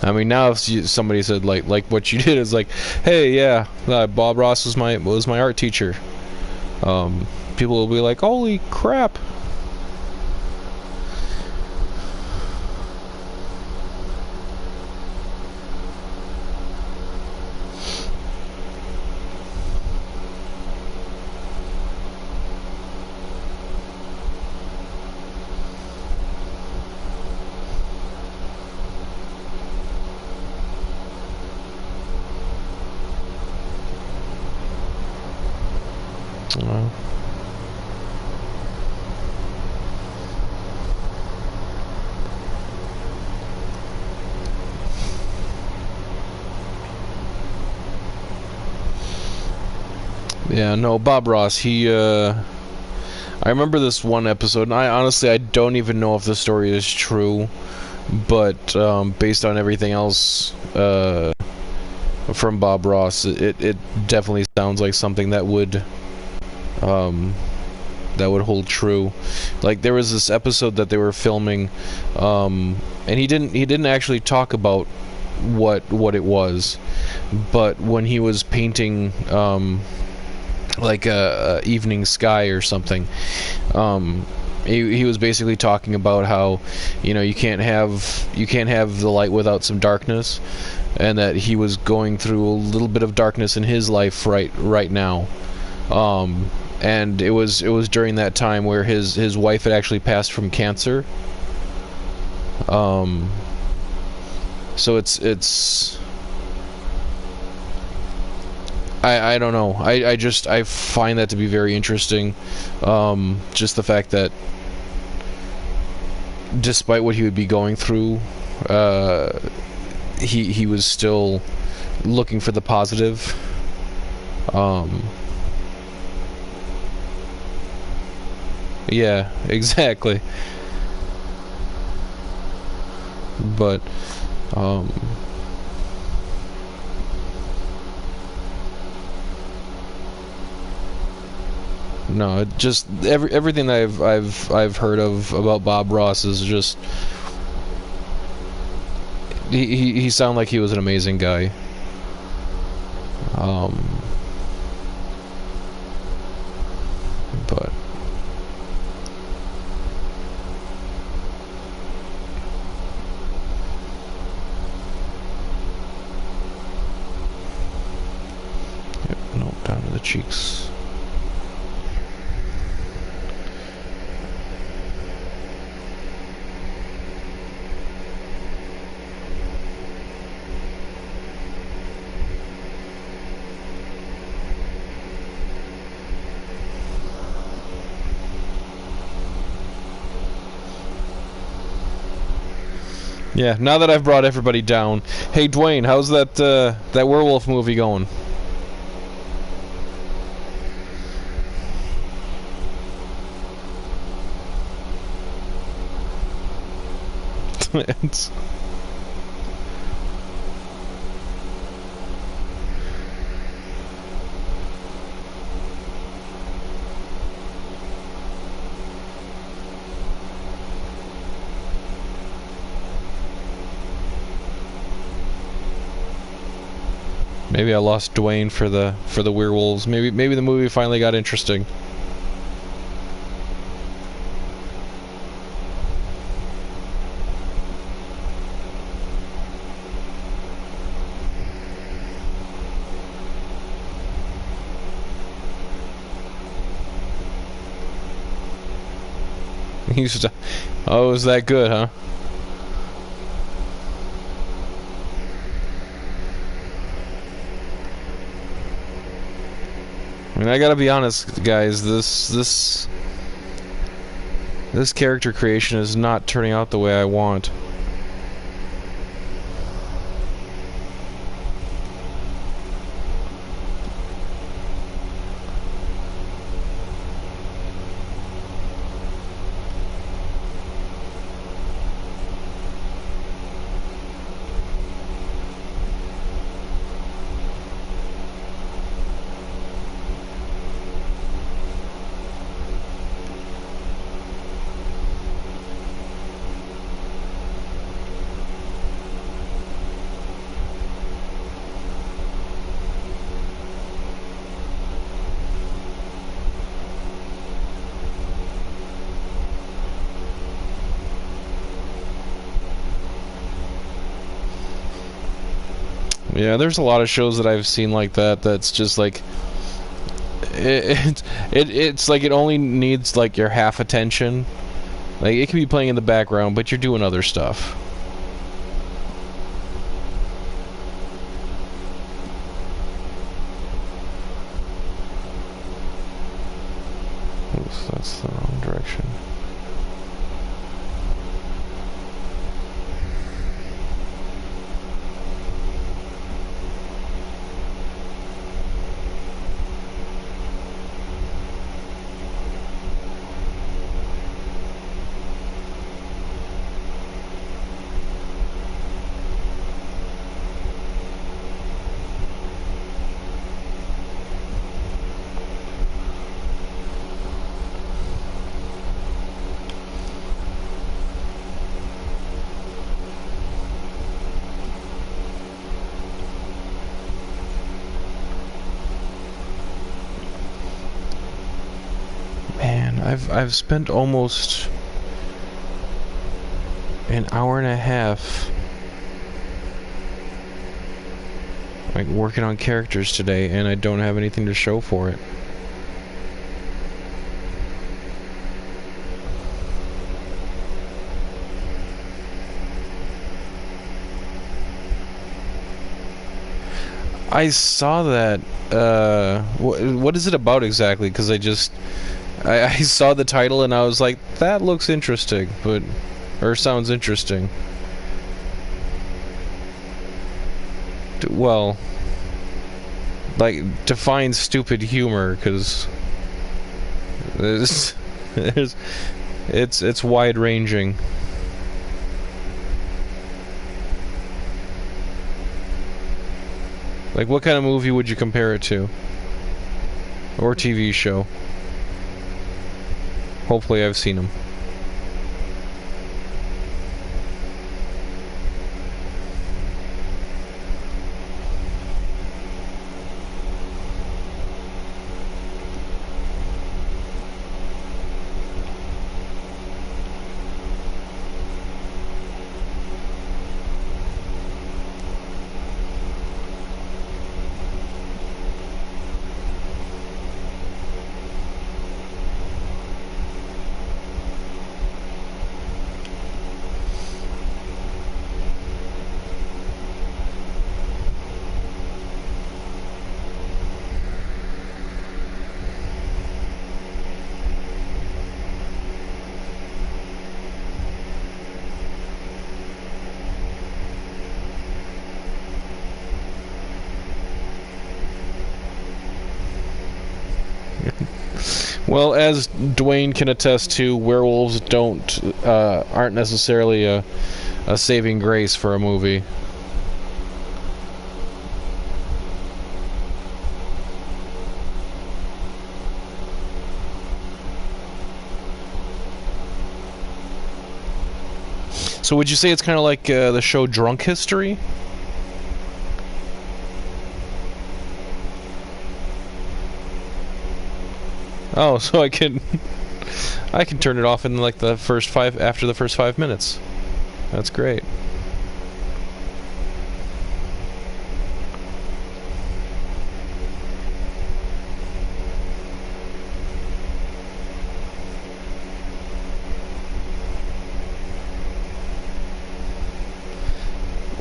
I mean, now if somebody said like what you did is like, hey, yeah, Bob Ross was my art teacher. People will be like, holy crap. Yeah, no, Bob Ross, I remember this one episode, and I don't even know if the story is true, but based on everything else from Bob Ross, it definitely sounds like something that would hold true. Like there was this episode that they were filming, and he didn't actually talk about what it was, but when he was painting like a evening sky or something, he was basically talking about how, you know, you can't have the light without some darkness, and that he was going through a little bit of darkness in his life right now, and it was during that time where his wife had actually passed from cancer. So it's I don't know. I find that to be very interesting. Just the fact that despite what he would be going through, he was still looking for the positive. Yeah, exactly. But no. It just everything that I've heard of about Bob Ross is just he sounded like he was an amazing guy. But yep, no, down to the cheeks. Yeah, now that I've brought everybody down. Hey, Dwayne, how's that that werewolf movie going? It's... Maybe I lost Dwayne for the werewolves. Maybe the movie finally got interesting. He's oh, is that good, huh? I mean, I gotta be honest, guys. This character creation is not turning out the way I want. Yeah, there's a lot of shows that I've seen like that. That's just like it's like it only needs like your half attention. Like it can be playing in the background, but you're doing other stuff. Oops, that's the wrong direction. I've spent almost an hour and a half like working on characters today, and I don't have anything to show for it. I saw that. What is it about exactly? Because I saw the title and I was like, that looks interesting, or sounds interesting. Well, like, define stupid humor, because it's wide ranging. Like, what kind of movie would you compare it to? Or TV show? Hopefully I've seen them. Well, as Dwayne can attest to, werewolves aren't necessarily a saving grace for a movie. So would you say it's kind of like the show Drunk History? Oh, so I can turn it off in like the after the first 5 minutes. That's great.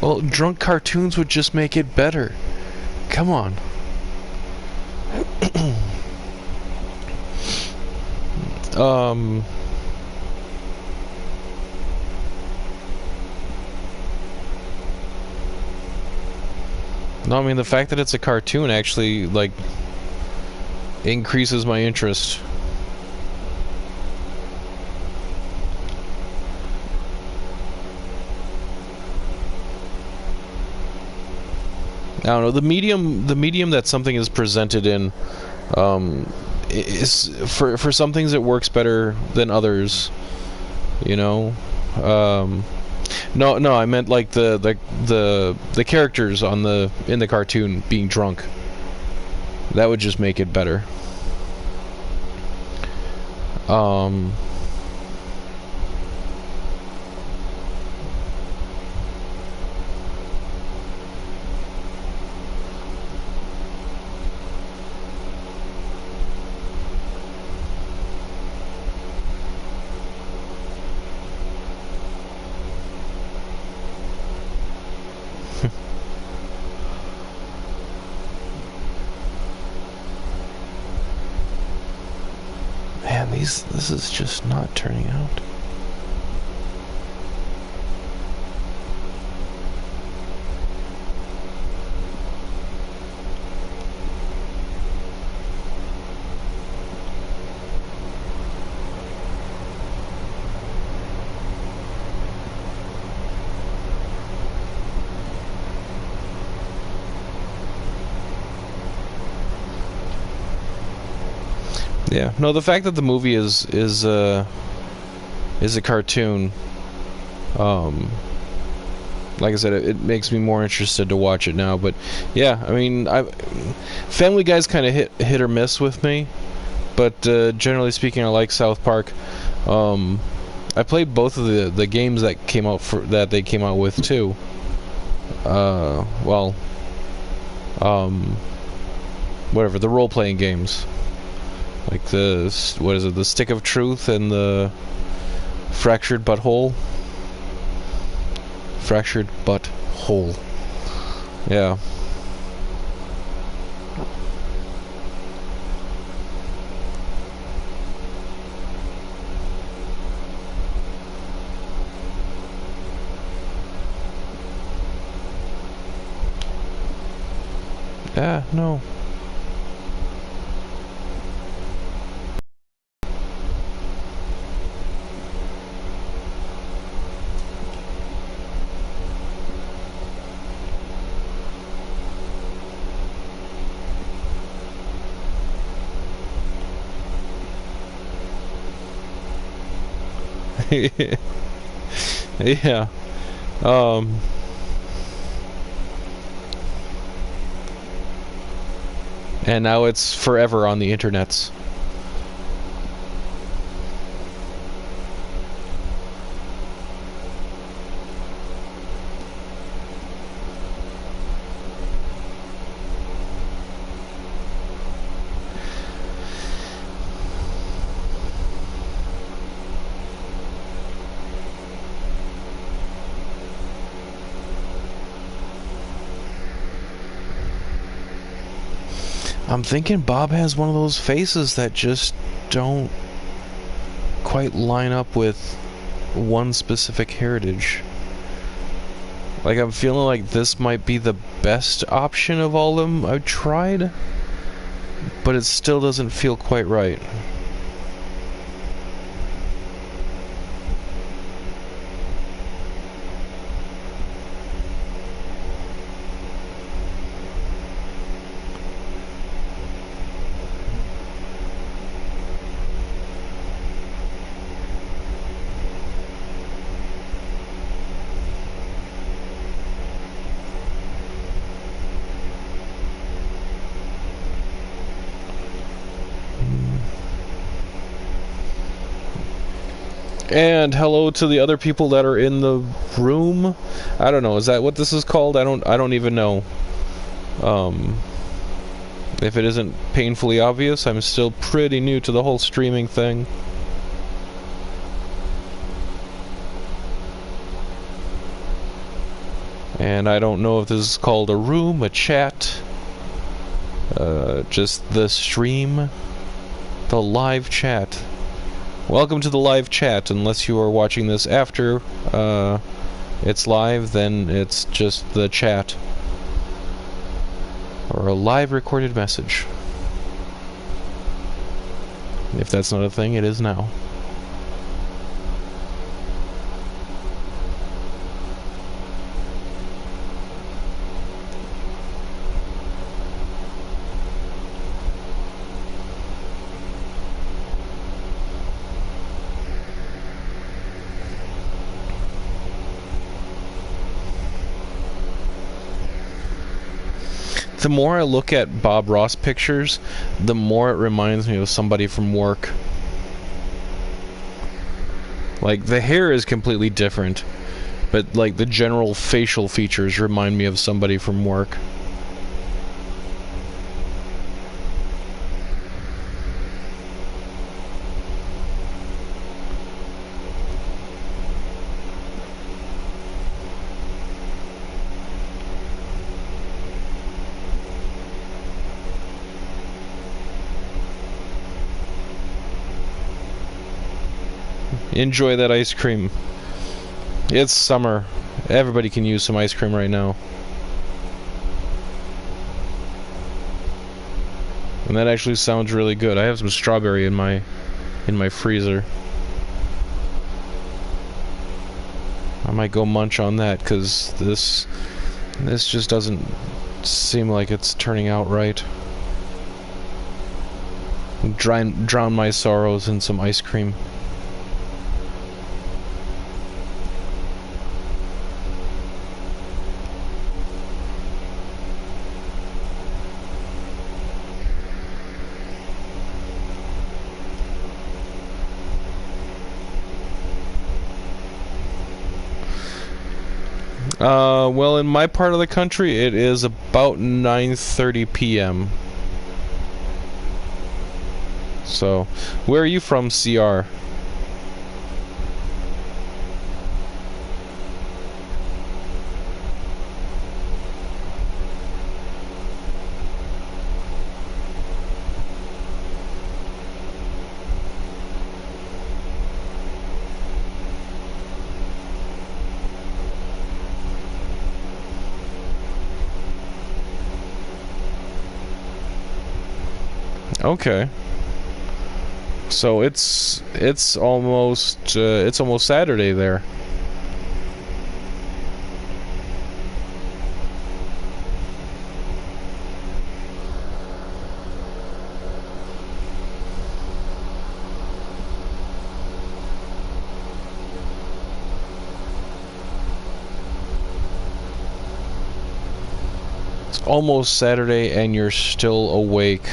Well, drunk cartoons would just make it better. Come on. No, I mean, the fact that it's a cartoon actually, like, increases my interest. I don't know, the medium that something is presented in, is for some things it works better than others, you know. No, I meant like the characters in the cartoon being drunk. That would just make it better. Man, this is just not turning out. Yeah, no, the fact that the movie is a cartoon, like I said, it makes me more interested to watch it now. But yeah, I mean, Family Guy's kind of hit or miss with me, but generally speaking, I like South Park. I played both of the games that they came out with too. Whatever, the role-playing games. Like the Stick of Truth and the Fractured But Whole. Fractured But Whole. Yeah. Yeah, no. Yeah. Um, and now it's forever on the internets. I'm thinking Bob has one of those faces that just don't quite line up with one specific heritage. Like, I'm feeling like this might be the best option of all of them I've tried, but it still doesn't feel quite right. And hello to the other people that are in the room. I don't know, is that what this is called? I don't even know. If it isn't painfully obvious, I'm still pretty new to the whole streaming thing. And I don't know if this is called a room, a chat, just the stream, the live chat. Welcome to the live chat. Unless you are watching this after it's live, then it's just the chat. Or a live recorded message. If that's not a thing, it is now. The more I look at Bob Ross pictures, the more it reminds me of somebody from work. Like, the hair is completely different, but like the general facial features remind me of somebody from work. Enjoy that ice cream. It's summer. Everybody can use some ice cream right now. And that actually sounds really good. I have some strawberry in my freezer. I might go munch on that, because this just doesn't seem like it's turning out right. Drown my sorrows in some ice cream. Well, in my part of the country, it is about 9:30 p.m. So, where are you from, CR? Okay. So it's almost Saturday there. almost Saturday and you're still awake.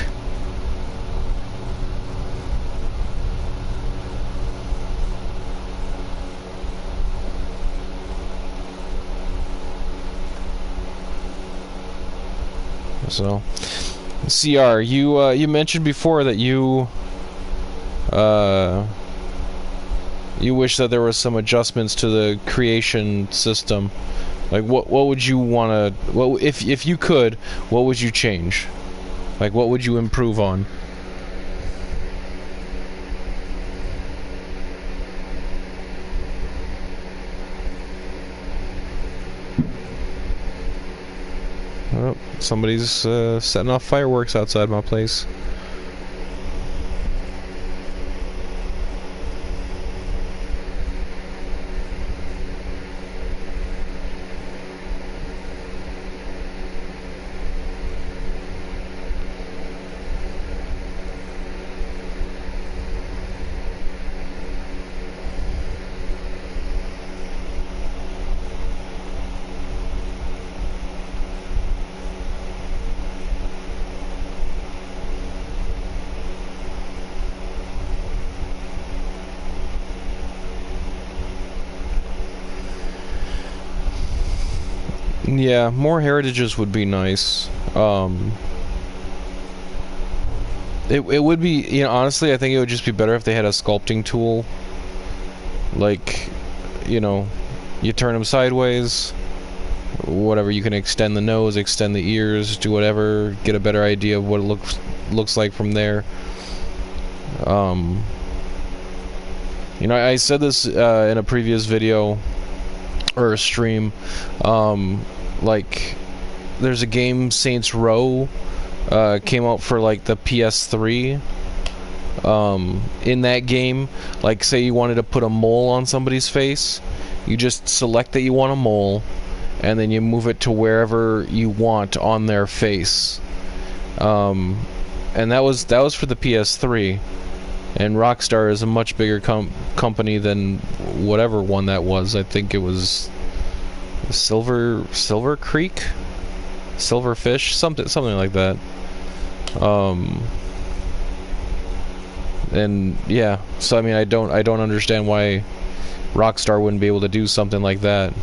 So, CR, you mentioned before that you wish that there was some adjustments to the creation system. Like, what would you want to... What if you could, what would you change? Like, what would you improve on? Oh, somebody's setting off fireworks outside my place. Yeah, more heritages would be nice. It would be, you know, honestly, I think it would just be better if they had a sculpting tool. Like, you know, you turn them sideways, whatever, you can extend the nose, extend the ears, do whatever, get a better idea of what it looks like from there. You know, I said this in a previous video or a stream. Like, there's a game, Saints Row, came out for like the PS3. In that game, like, say you wanted to put a mole on somebody's face, you just select that you want a mole, and then you move it to wherever you want on their face. And that was for the PS3. And Rockstar is a much bigger company than whatever one that was. I think it was Silver Creek, Silverfish, something like that. And yeah, so I mean, I don't understand why Rockstar wouldn't be able to do something like that.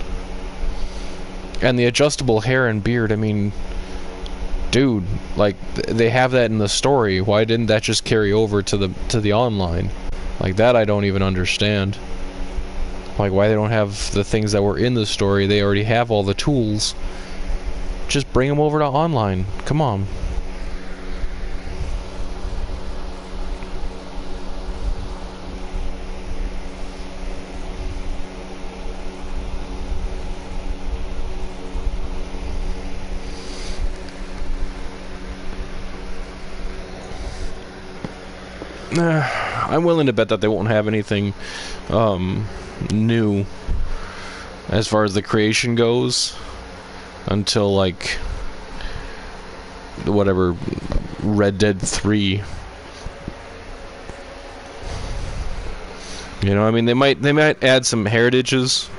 And the adjustable hair and beard, I mean, dude, like, they have that in the story. Why didn't that just carry over to the online? Like, that I don't even understand. Like, why they don't have the things that were in the story. They already have all the tools. Just bring them over to online. Come on. I'm willing to bet that they won't have anything new as far as the creation goes until, like, whatever, Red Dead 3. You know, I mean, they might add some heritages,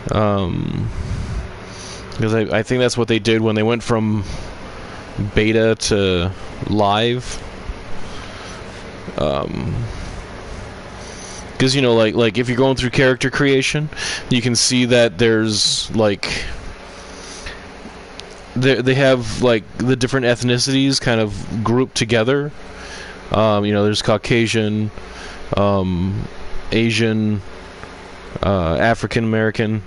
because I think that's what they did when they went from beta to live. Because, you know, like if you're going through character creation, you can see that there's, like, they have, like, the different ethnicities kind of grouped together. You know, there's Caucasian, Asian, African American,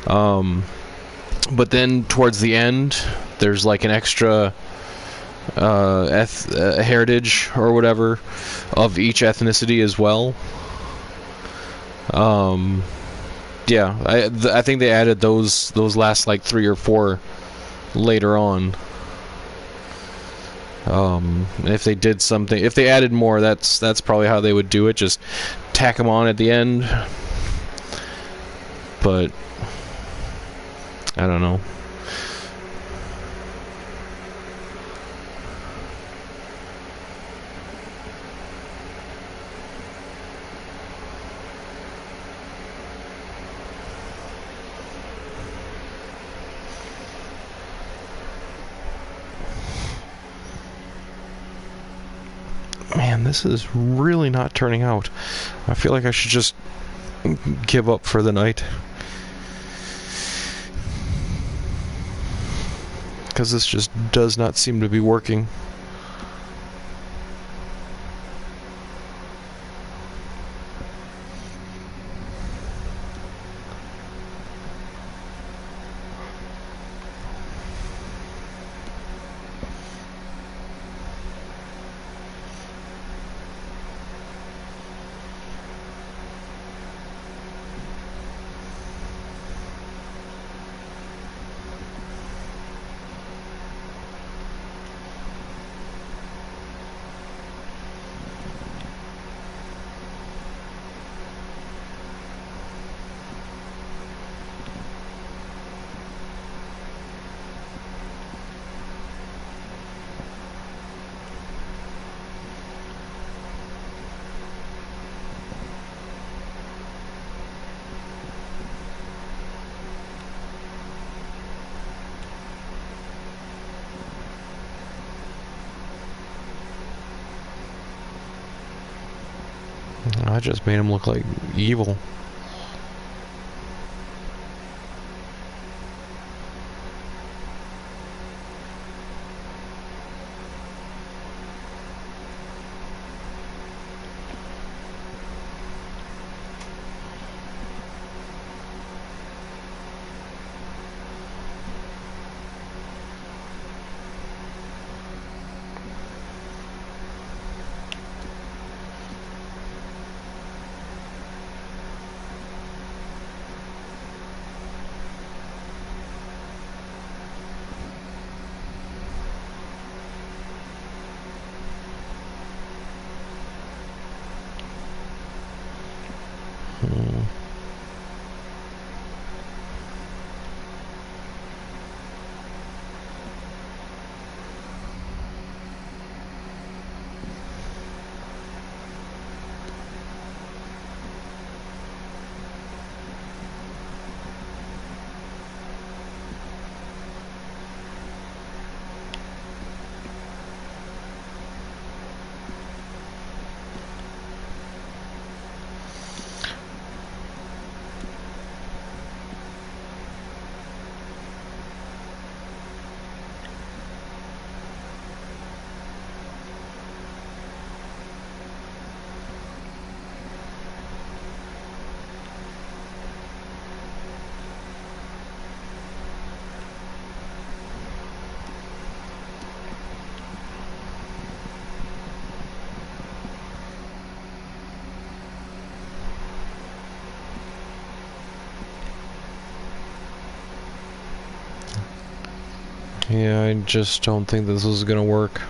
but then towards the end, there's like an extra heritage or whatever of each ethnicity as well. Yeah, I think they added those last like 3 or 4 later on. If they did something, if they added more, that's probably how they would do it. Just tack them on at the end. But I don't know. Man, this is really not turning out. I feel like I should just give up for the night. Because this just does not seem to be working. I just made him look like evil. Yeah, I just don't think this is gonna work.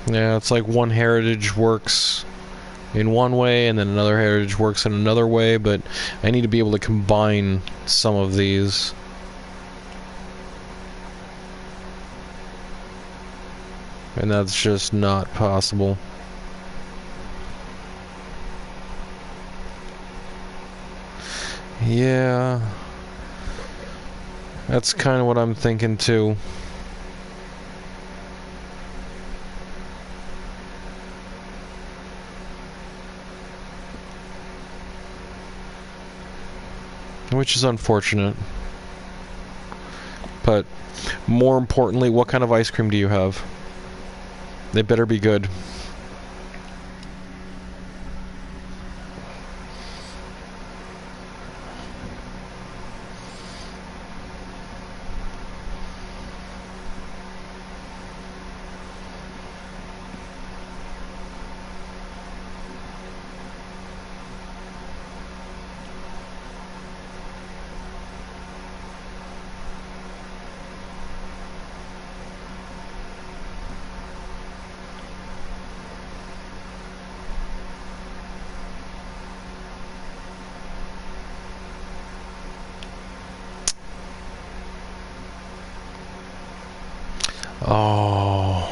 Yeah, it's like one heritage works in one way and then another heritage works in another way, but I need to be able to combine some of these. And that's just not possible. Yeah, that's kind of what I'm thinking too. Which is unfortunate. But more importantly, what kind of ice cream do you have? They better be good. Oh.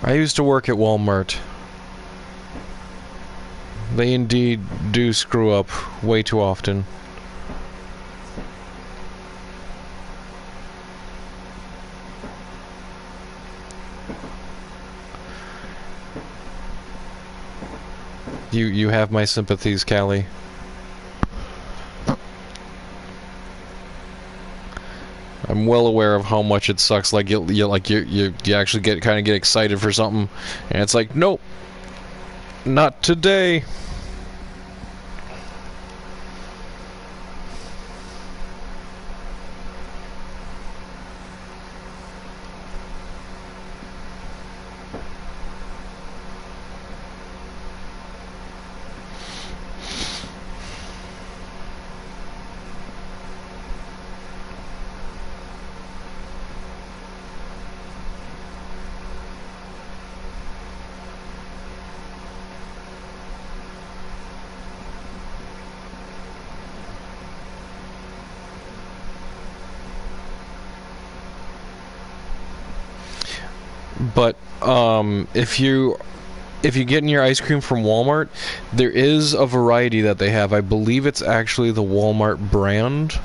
I used to work at Walmart. They indeed do screw up way too often. You have my sympathies, Callie. I'm well aware of how much it sucks. Like you actually kind of get excited for something, and it's like, nope, not today. But if you're getting your ice cream from Walmart, there is a variety that they have. I believe it's actually the Walmart brand.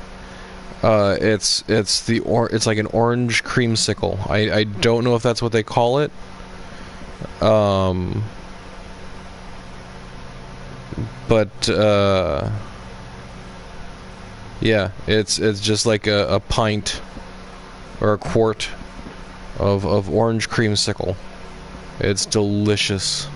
It's like an orange creamsicle. I don't know if that's what they call it. But yeah, it's just like a pint or a quart of orange creamsicle. It's delicious.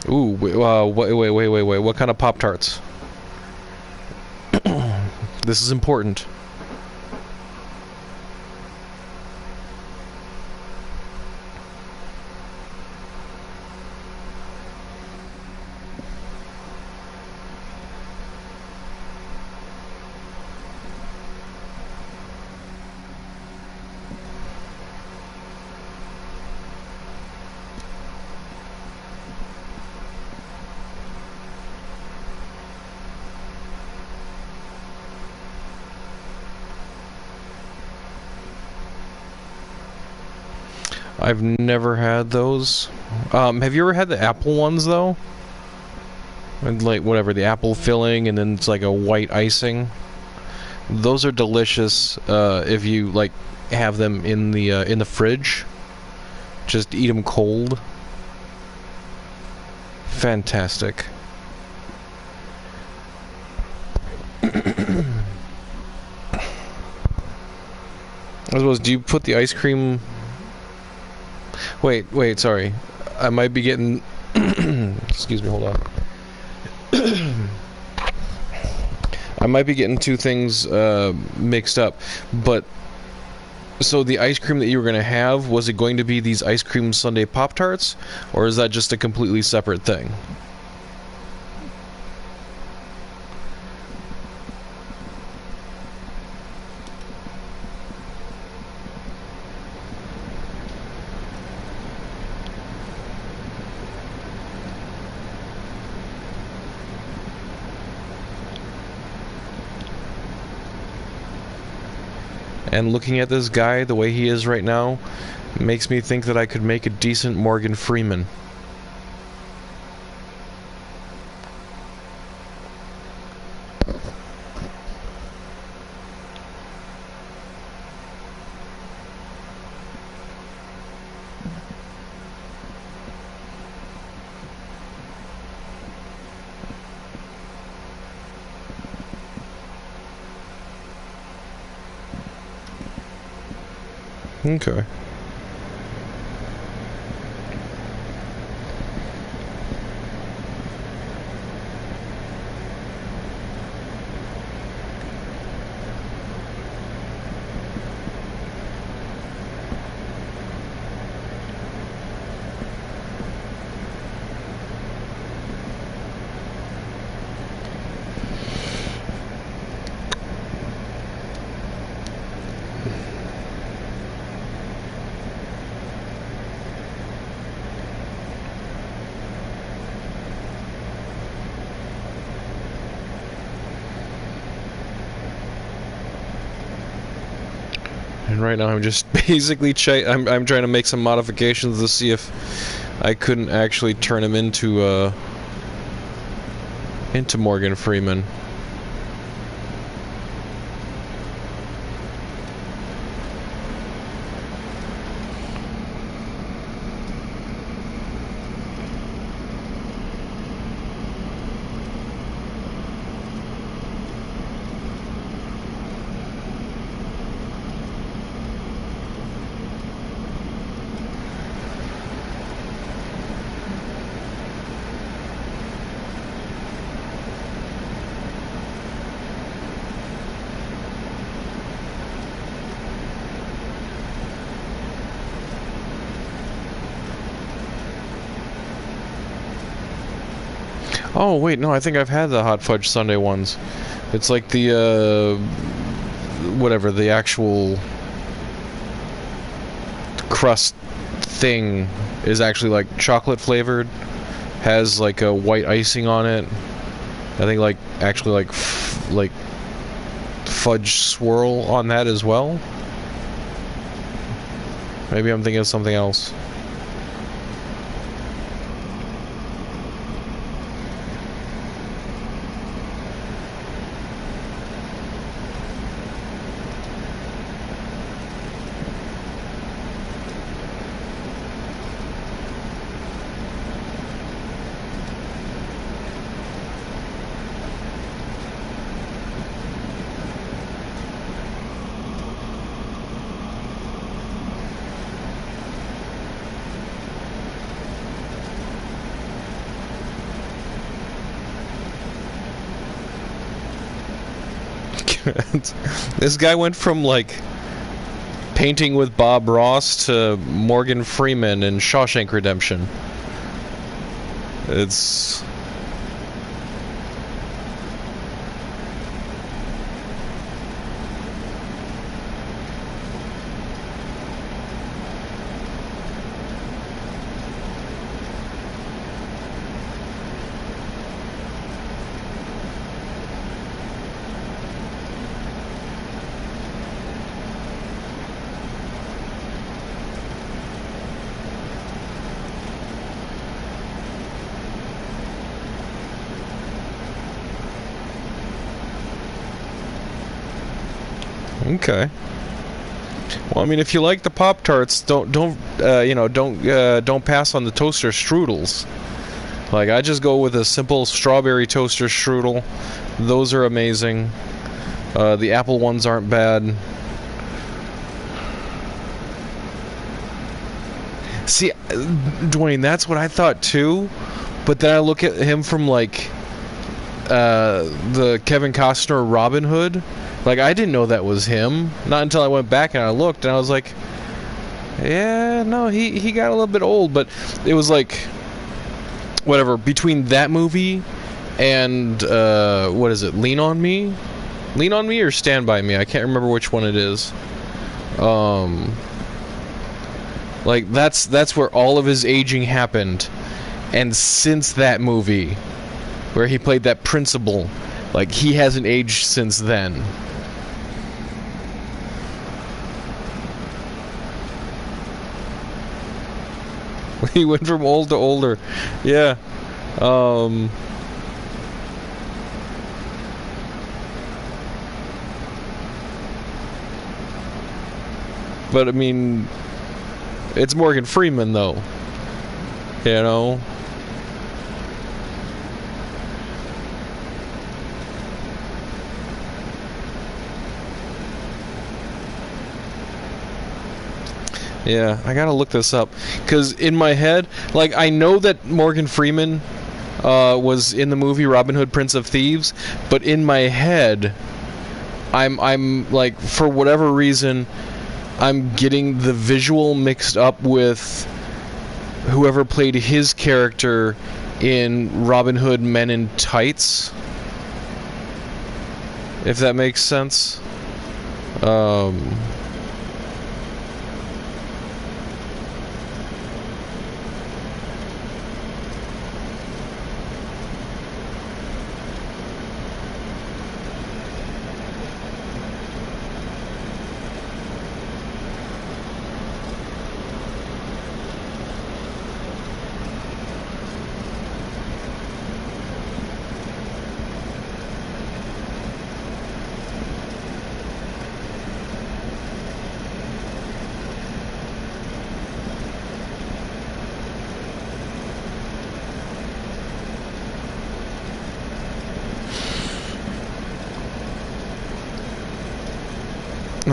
Ooh, wait, what kind of Pop-Tarts? This is important. I've never had those. Have you ever had the apple ones, though? And like, whatever, the apple filling, and then it's like a white icing. Those are delicious if you, like, have them in the fridge. Just eat them cold. Fantastic. I suppose, do you put the ice cream... Wait, sorry. I might be getting... Excuse me, hold on. I might be getting two things mixed up, but... So the ice cream that you were going to have, was it going to be these ice cream sundae Pop-Tarts? Or is that just a completely separate thing? And looking at this guy the way he is right now makes me think that I could make a decent Morgan Freeman. Okay. And right now I'm just basically I'm trying to make some modifications to see if I couldn't actually turn him into Morgan Freeman. Oh, wait, no, I think I've had the hot fudge sundae ones. It's like the, whatever, the actual crust thing is actually, like, chocolate flavored. Has, like, a white icing on it. I think, like, actually, like fudge swirl on that as well. Maybe I'm thinking of something else. This guy went from, like, painting with Bob Ross to Morgan Freeman in Shawshank Redemption. It's... Okay. Well, I mean, if you like the Pop-Tarts, don't pass on the toaster strudels. Like, I just go with a simple strawberry toaster strudel. Those are amazing. The apple ones aren't bad. See, Dwayne, that's what I thought too. But then I look at him from, like, the Kevin Costner Robin Hood. Like, I didn't know that was him. Not until I went back and I looked, and I was like, yeah, no, he got a little bit old. But it was like, whatever, between that movie and, what is it, Lean on Me? Lean on Me or Stand By Me? I can't remember which one it is. Like, that's where all of his aging happened. And since that movie, where he played that principal, like, he hasn't aged since then. He went from old to older. Yeah. But, I mean, it's Morgan Freeman, though. You know? Yeah, I gotta look this up. Because in my head, like, I know that Morgan Freeman was in the movie Robin Hood, Prince of Thieves, but in my head, I'm like, for whatever reason, I'm getting the visual mixed up with whoever played his character in Robin Hood Men in Tights. If that makes sense.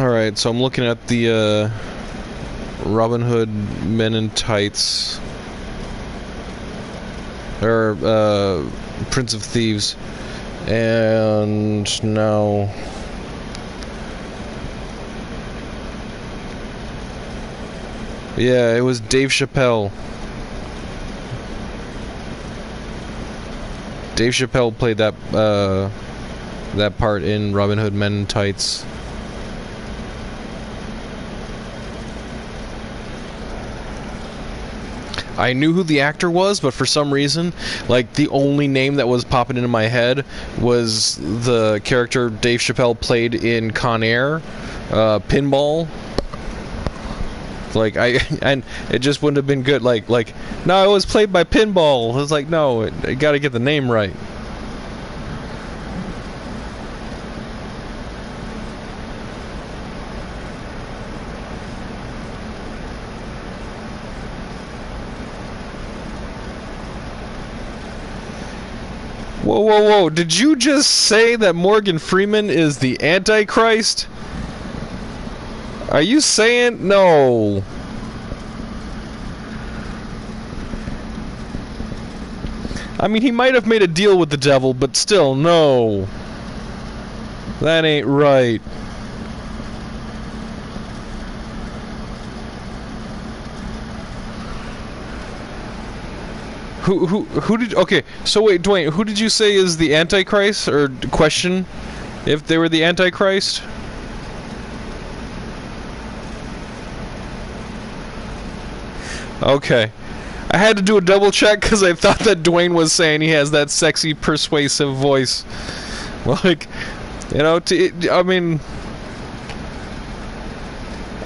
Alright, so I'm looking at the Robin Hood Men in Tights. Or Prince of Thieves. And now... Yeah, it was Dave Chappelle. Dave Chappelle played that that part in Robin Hood Men in Tights. I knew who the actor was, but for some reason, like, the only name that was popping into my head was the character Dave Chappelle played in Con Air, Pinball. Like, and it just wouldn't have been good. Like, no, it was played by Pinball. I was like, no, I gotta get the name right. Whoa, whoa, whoa. Did you just say that Morgan Freeman is the Antichrist? Are you saying... No. I mean, he might have made a deal with the devil, but still, no. That ain't right. Who did... Okay, so wait, Dwayne, who did you say is the Antichrist? Or question if they were the Antichrist? Okay. I had to do a double check because I thought that Dwayne was saying he has that sexy, persuasive voice. Like, you know, I mean...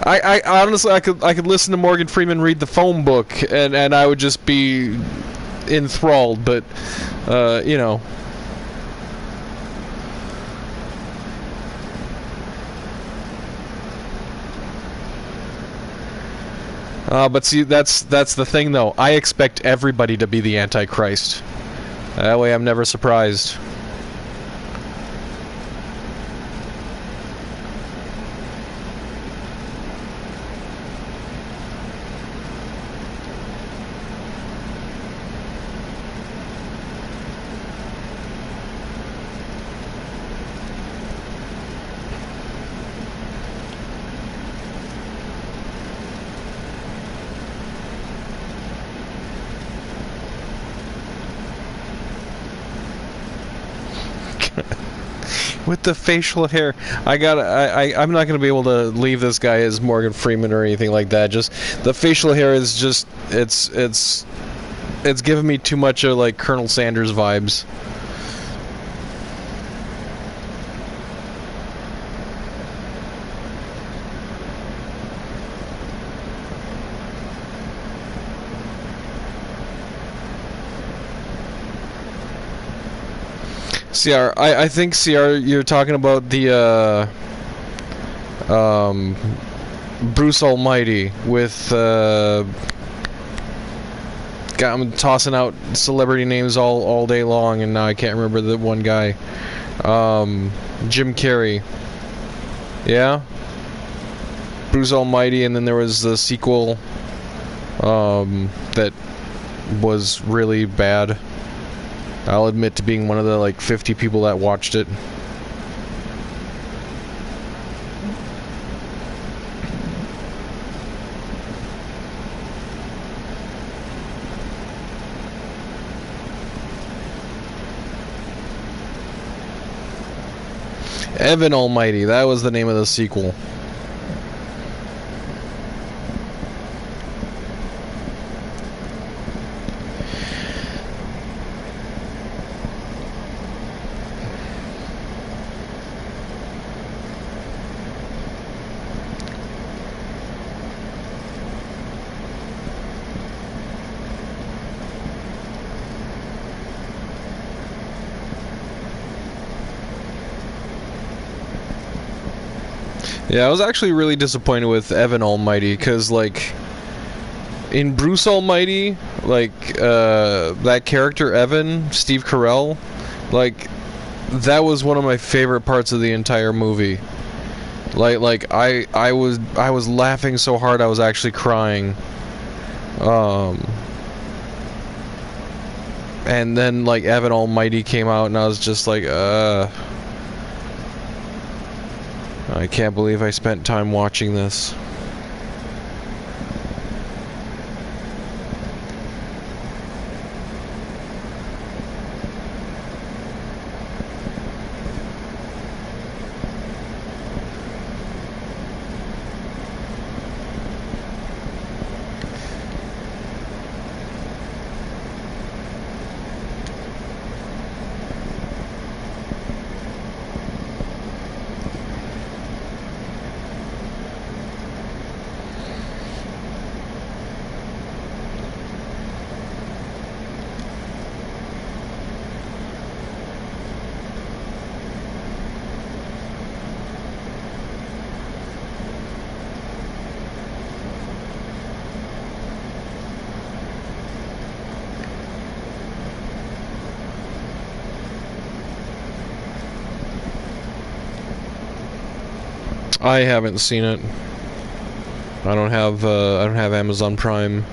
I honestly, I could listen to Morgan Freeman read the phone book, and I would just be enthralled, but, you know... But see, that's the thing, though. I expect everybody to be the Antichrist. That way I'm never surprised. With the facial hair, I'm not gonna be able to leave this guy as Morgan Freeman or anything like that. Just the facial hair is just it's giving me too much of like Colonel Sanders vibes. CR, I think CR, you're talking about the Bruce Almighty with God, I'm tossing out celebrity names all day long, and now I can't remember the one guy. Jim Carrey. Yeah. Bruce Almighty, and then there was the sequel that was really bad. I'll admit to being one of the like 50 people that watched it. Evan Almighty, that was the name of the sequel. Yeah, I was actually really disappointed with Evan Almighty, because, like, in Bruce Almighty, like, that character, Evan, Steve Carell, like, that was one of my favorite parts of the entire movie. I was laughing so hard I was actually crying. And then like Evan Almighty came out and I was just like, I can't believe I spent time watching this. I haven't seen it. I don't have Amazon Prime.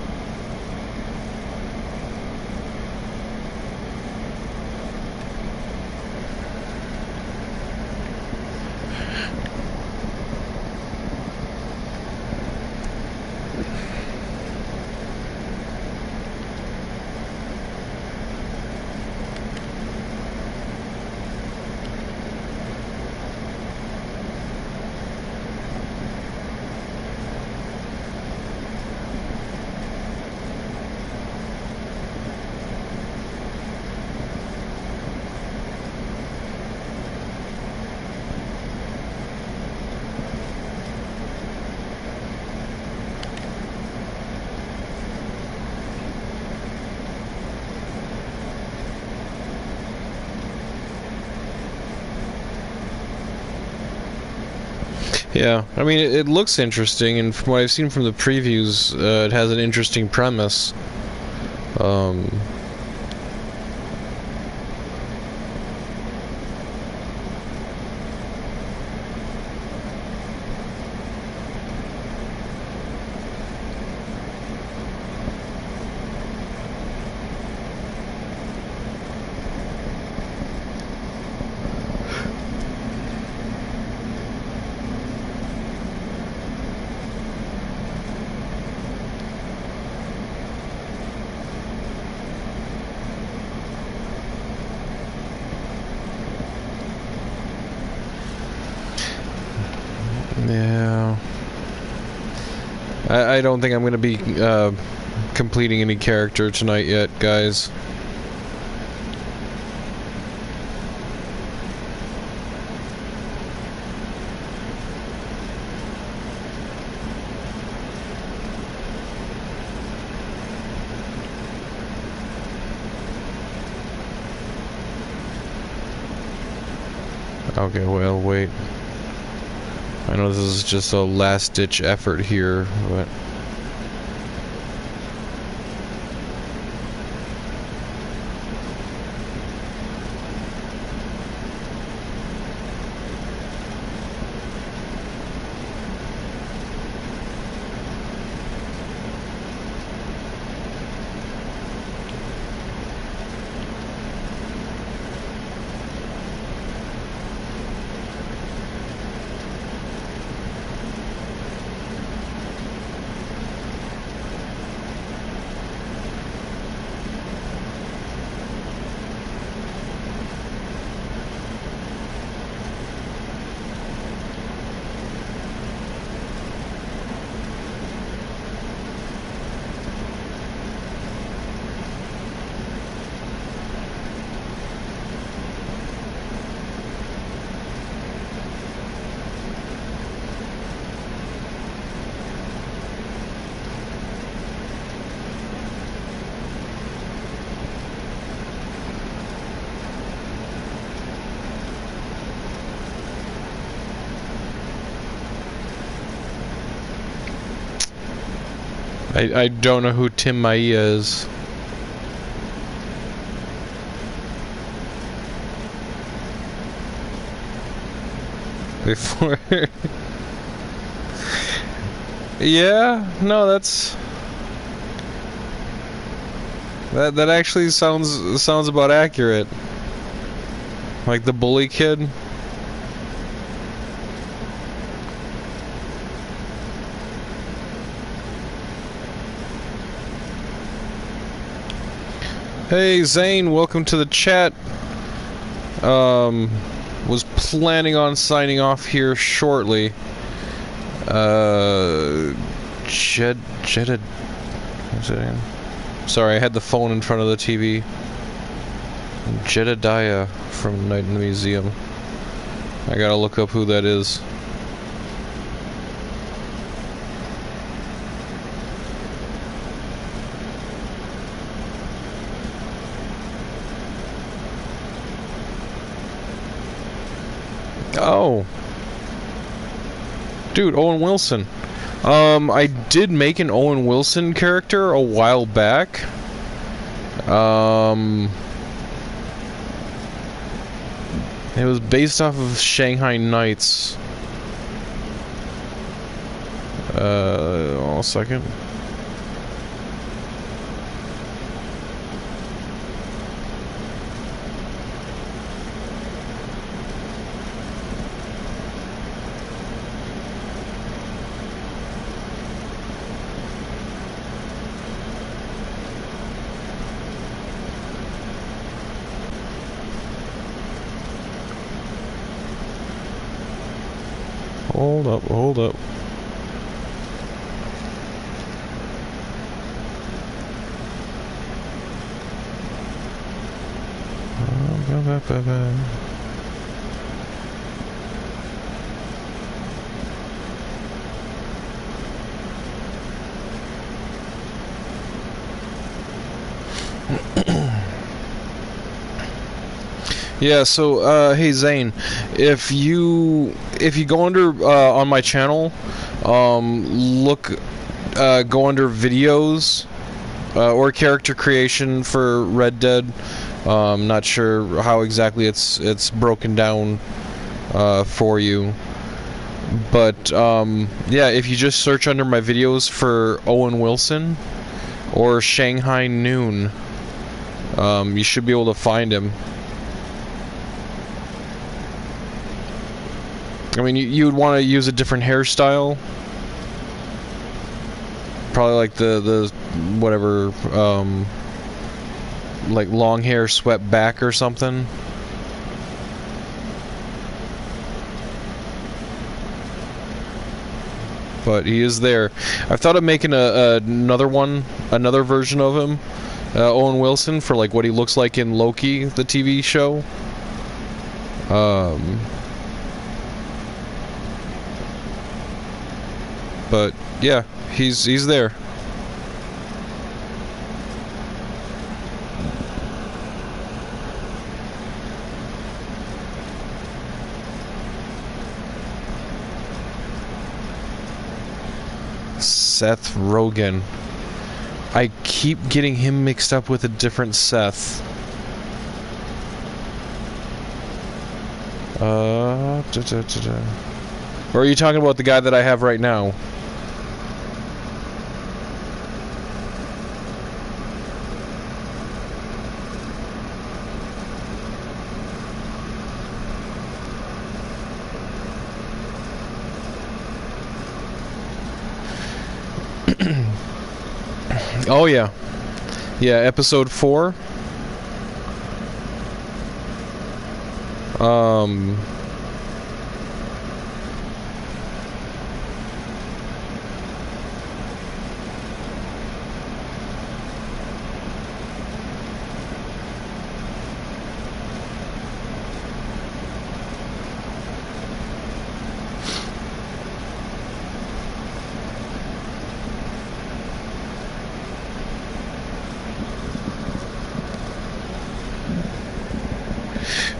Yeah, I mean, it looks interesting, and from what I've seen from the previews, it has an interesting premise. Yeah. I don't think I'm going to be completing any character tonight yet, guys. Okay, well, wait. I know this is just a last-ditch effort here, but... I don't know who Tim Maia is. Before... Yeah, no, that actually sounds about accurate. Like the bully kid. Hey Zane, welcome to the chat. Was planning on signing off here shortly. Jeddah. What's it again? Sorry, I had the phone in front of the TV. Jedediah from Night in the Museum. I gotta look up who that is. Oh. Dude, Owen Wilson. I did make an Owen Wilson character a while back. It was based off of Shanghai Nights. Hold on a second. Hold up. Yeah, so hey Zane, if you go under on my channel, look go under videos or character creation for Red Dead. Not sure how exactly it's broken down for you, but yeah, if you just search under my videos for Owen Wilson or Shanghai Noon, you should be able to find him. I mean, you would want to use a different hairstyle. Probably like the whatever, like long hair swept back or something. But he is there. I thought of making another version of him, Owen Wilson, for like what he looks like in Loki, the TV show. But yeah, he's there. Seth Rogen. I keep getting him mixed up with a different Seth. Or are you talking about the guy that I have right now? Oh yeah. Yeah, episode 4.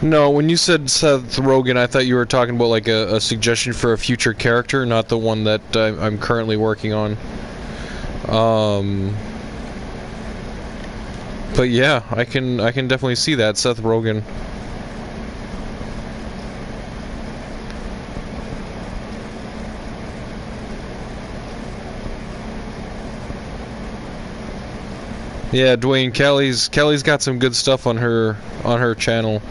No, when you said Seth Rogen, I thought you were talking about like a suggestion for a future character, not the one that I'm currently working on. But yeah, I can definitely see that, Seth Rogen. Yeah, Dwayne, Kelly's got some good stuff on her channel.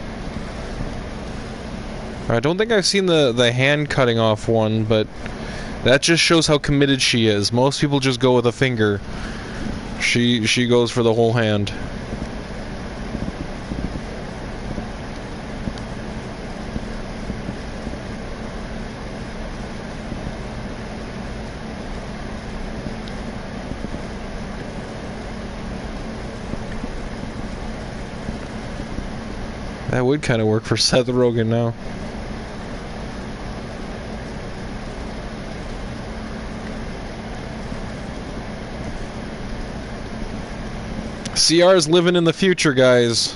I don't think I've seen the hand cutting off one, but that just shows how committed she is. Most people just go with a finger. She goes for the whole hand. That would kind of work for Seth Rogen now. CR's living in the future, guys.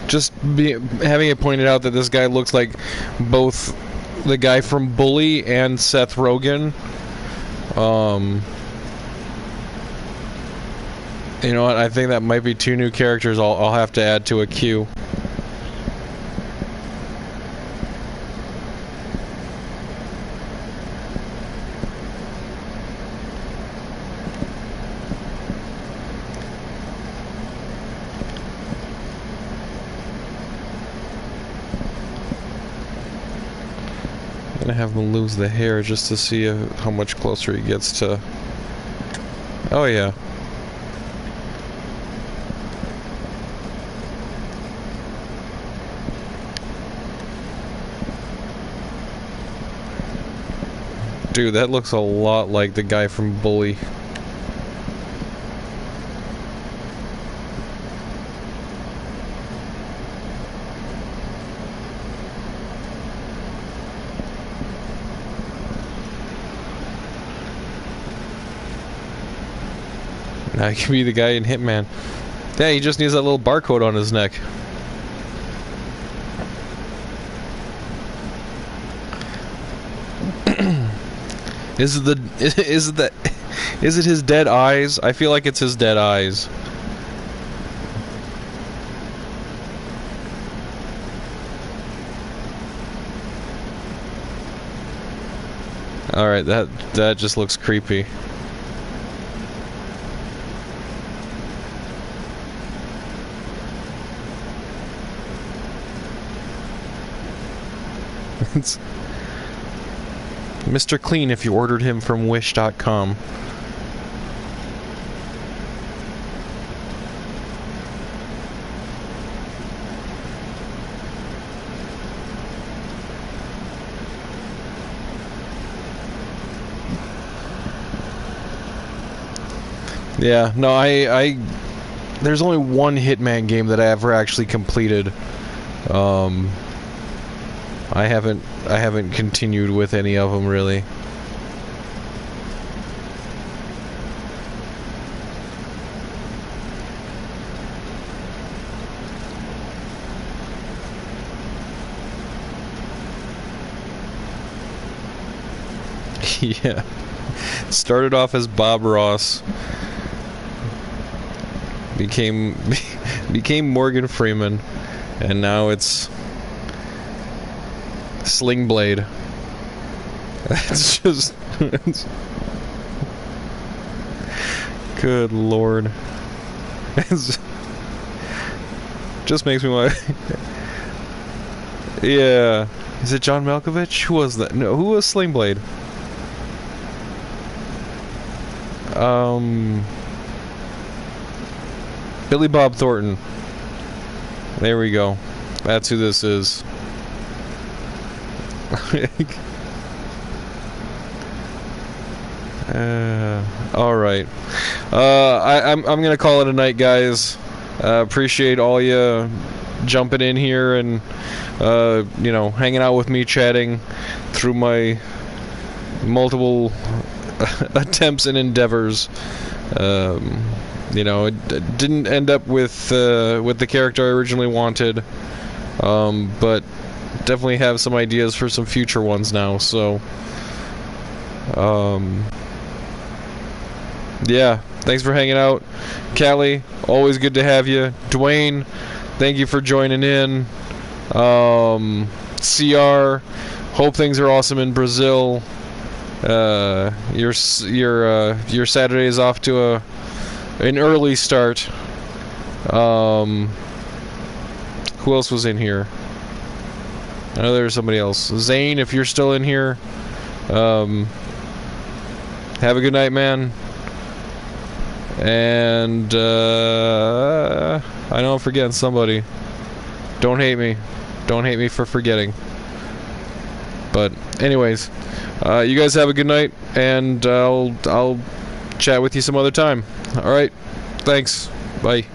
Just having it pointed out that this guy looks like both the guy from Bully and Seth Rogen. You know what? I think that might be two new characters I'll have to add to a queue. I'm gonna have him lose the hair just to see how much closer he gets to... Oh yeah. Dude, that looks a lot like the guy from Bully. Now he can be the guy in Hitman. Yeah, he just needs that little barcode on his neck. Is it his dead eyes? I feel like it's his dead eyes. Alright, that just looks creepy. It's Mr. Clean if you ordered him from wish.com. Yeah, no, there's only one Hitman game that I ever actually completed. I haven't continued with any of them really. Yeah. Started off as Bob Ross. Became Morgan Freeman, and now it's Sling Blade. That's just good lord. It's just makes me want. Yeah, is it John Malkovich? Who was that? No, who was Sling Blade? Billy Bob Thornton. There we go. That's who this is. All right. I'm gonna call it a night, guys. Appreciate all you jumping in here and you know, hanging out with me, chatting through my multiple attempts and endeavors. You know, it didn't end up with the character I originally wanted, but definitely have some ideas for some future ones now. So, yeah, thanks for hanging out. Callie, always good to have you. Dwayne, thank you for joining in. CR, hope things are awesome in Brazil. Your Saturday is off to an early start. Who else was in here? I know there's somebody else. Zane, if you're still in here, have a good night, man. And I know I'm forgetting somebody. Don't hate me. Don't hate me for forgetting. But anyways, you guys have a good night, and I'll chat with you some other time. All right. Thanks. Bye.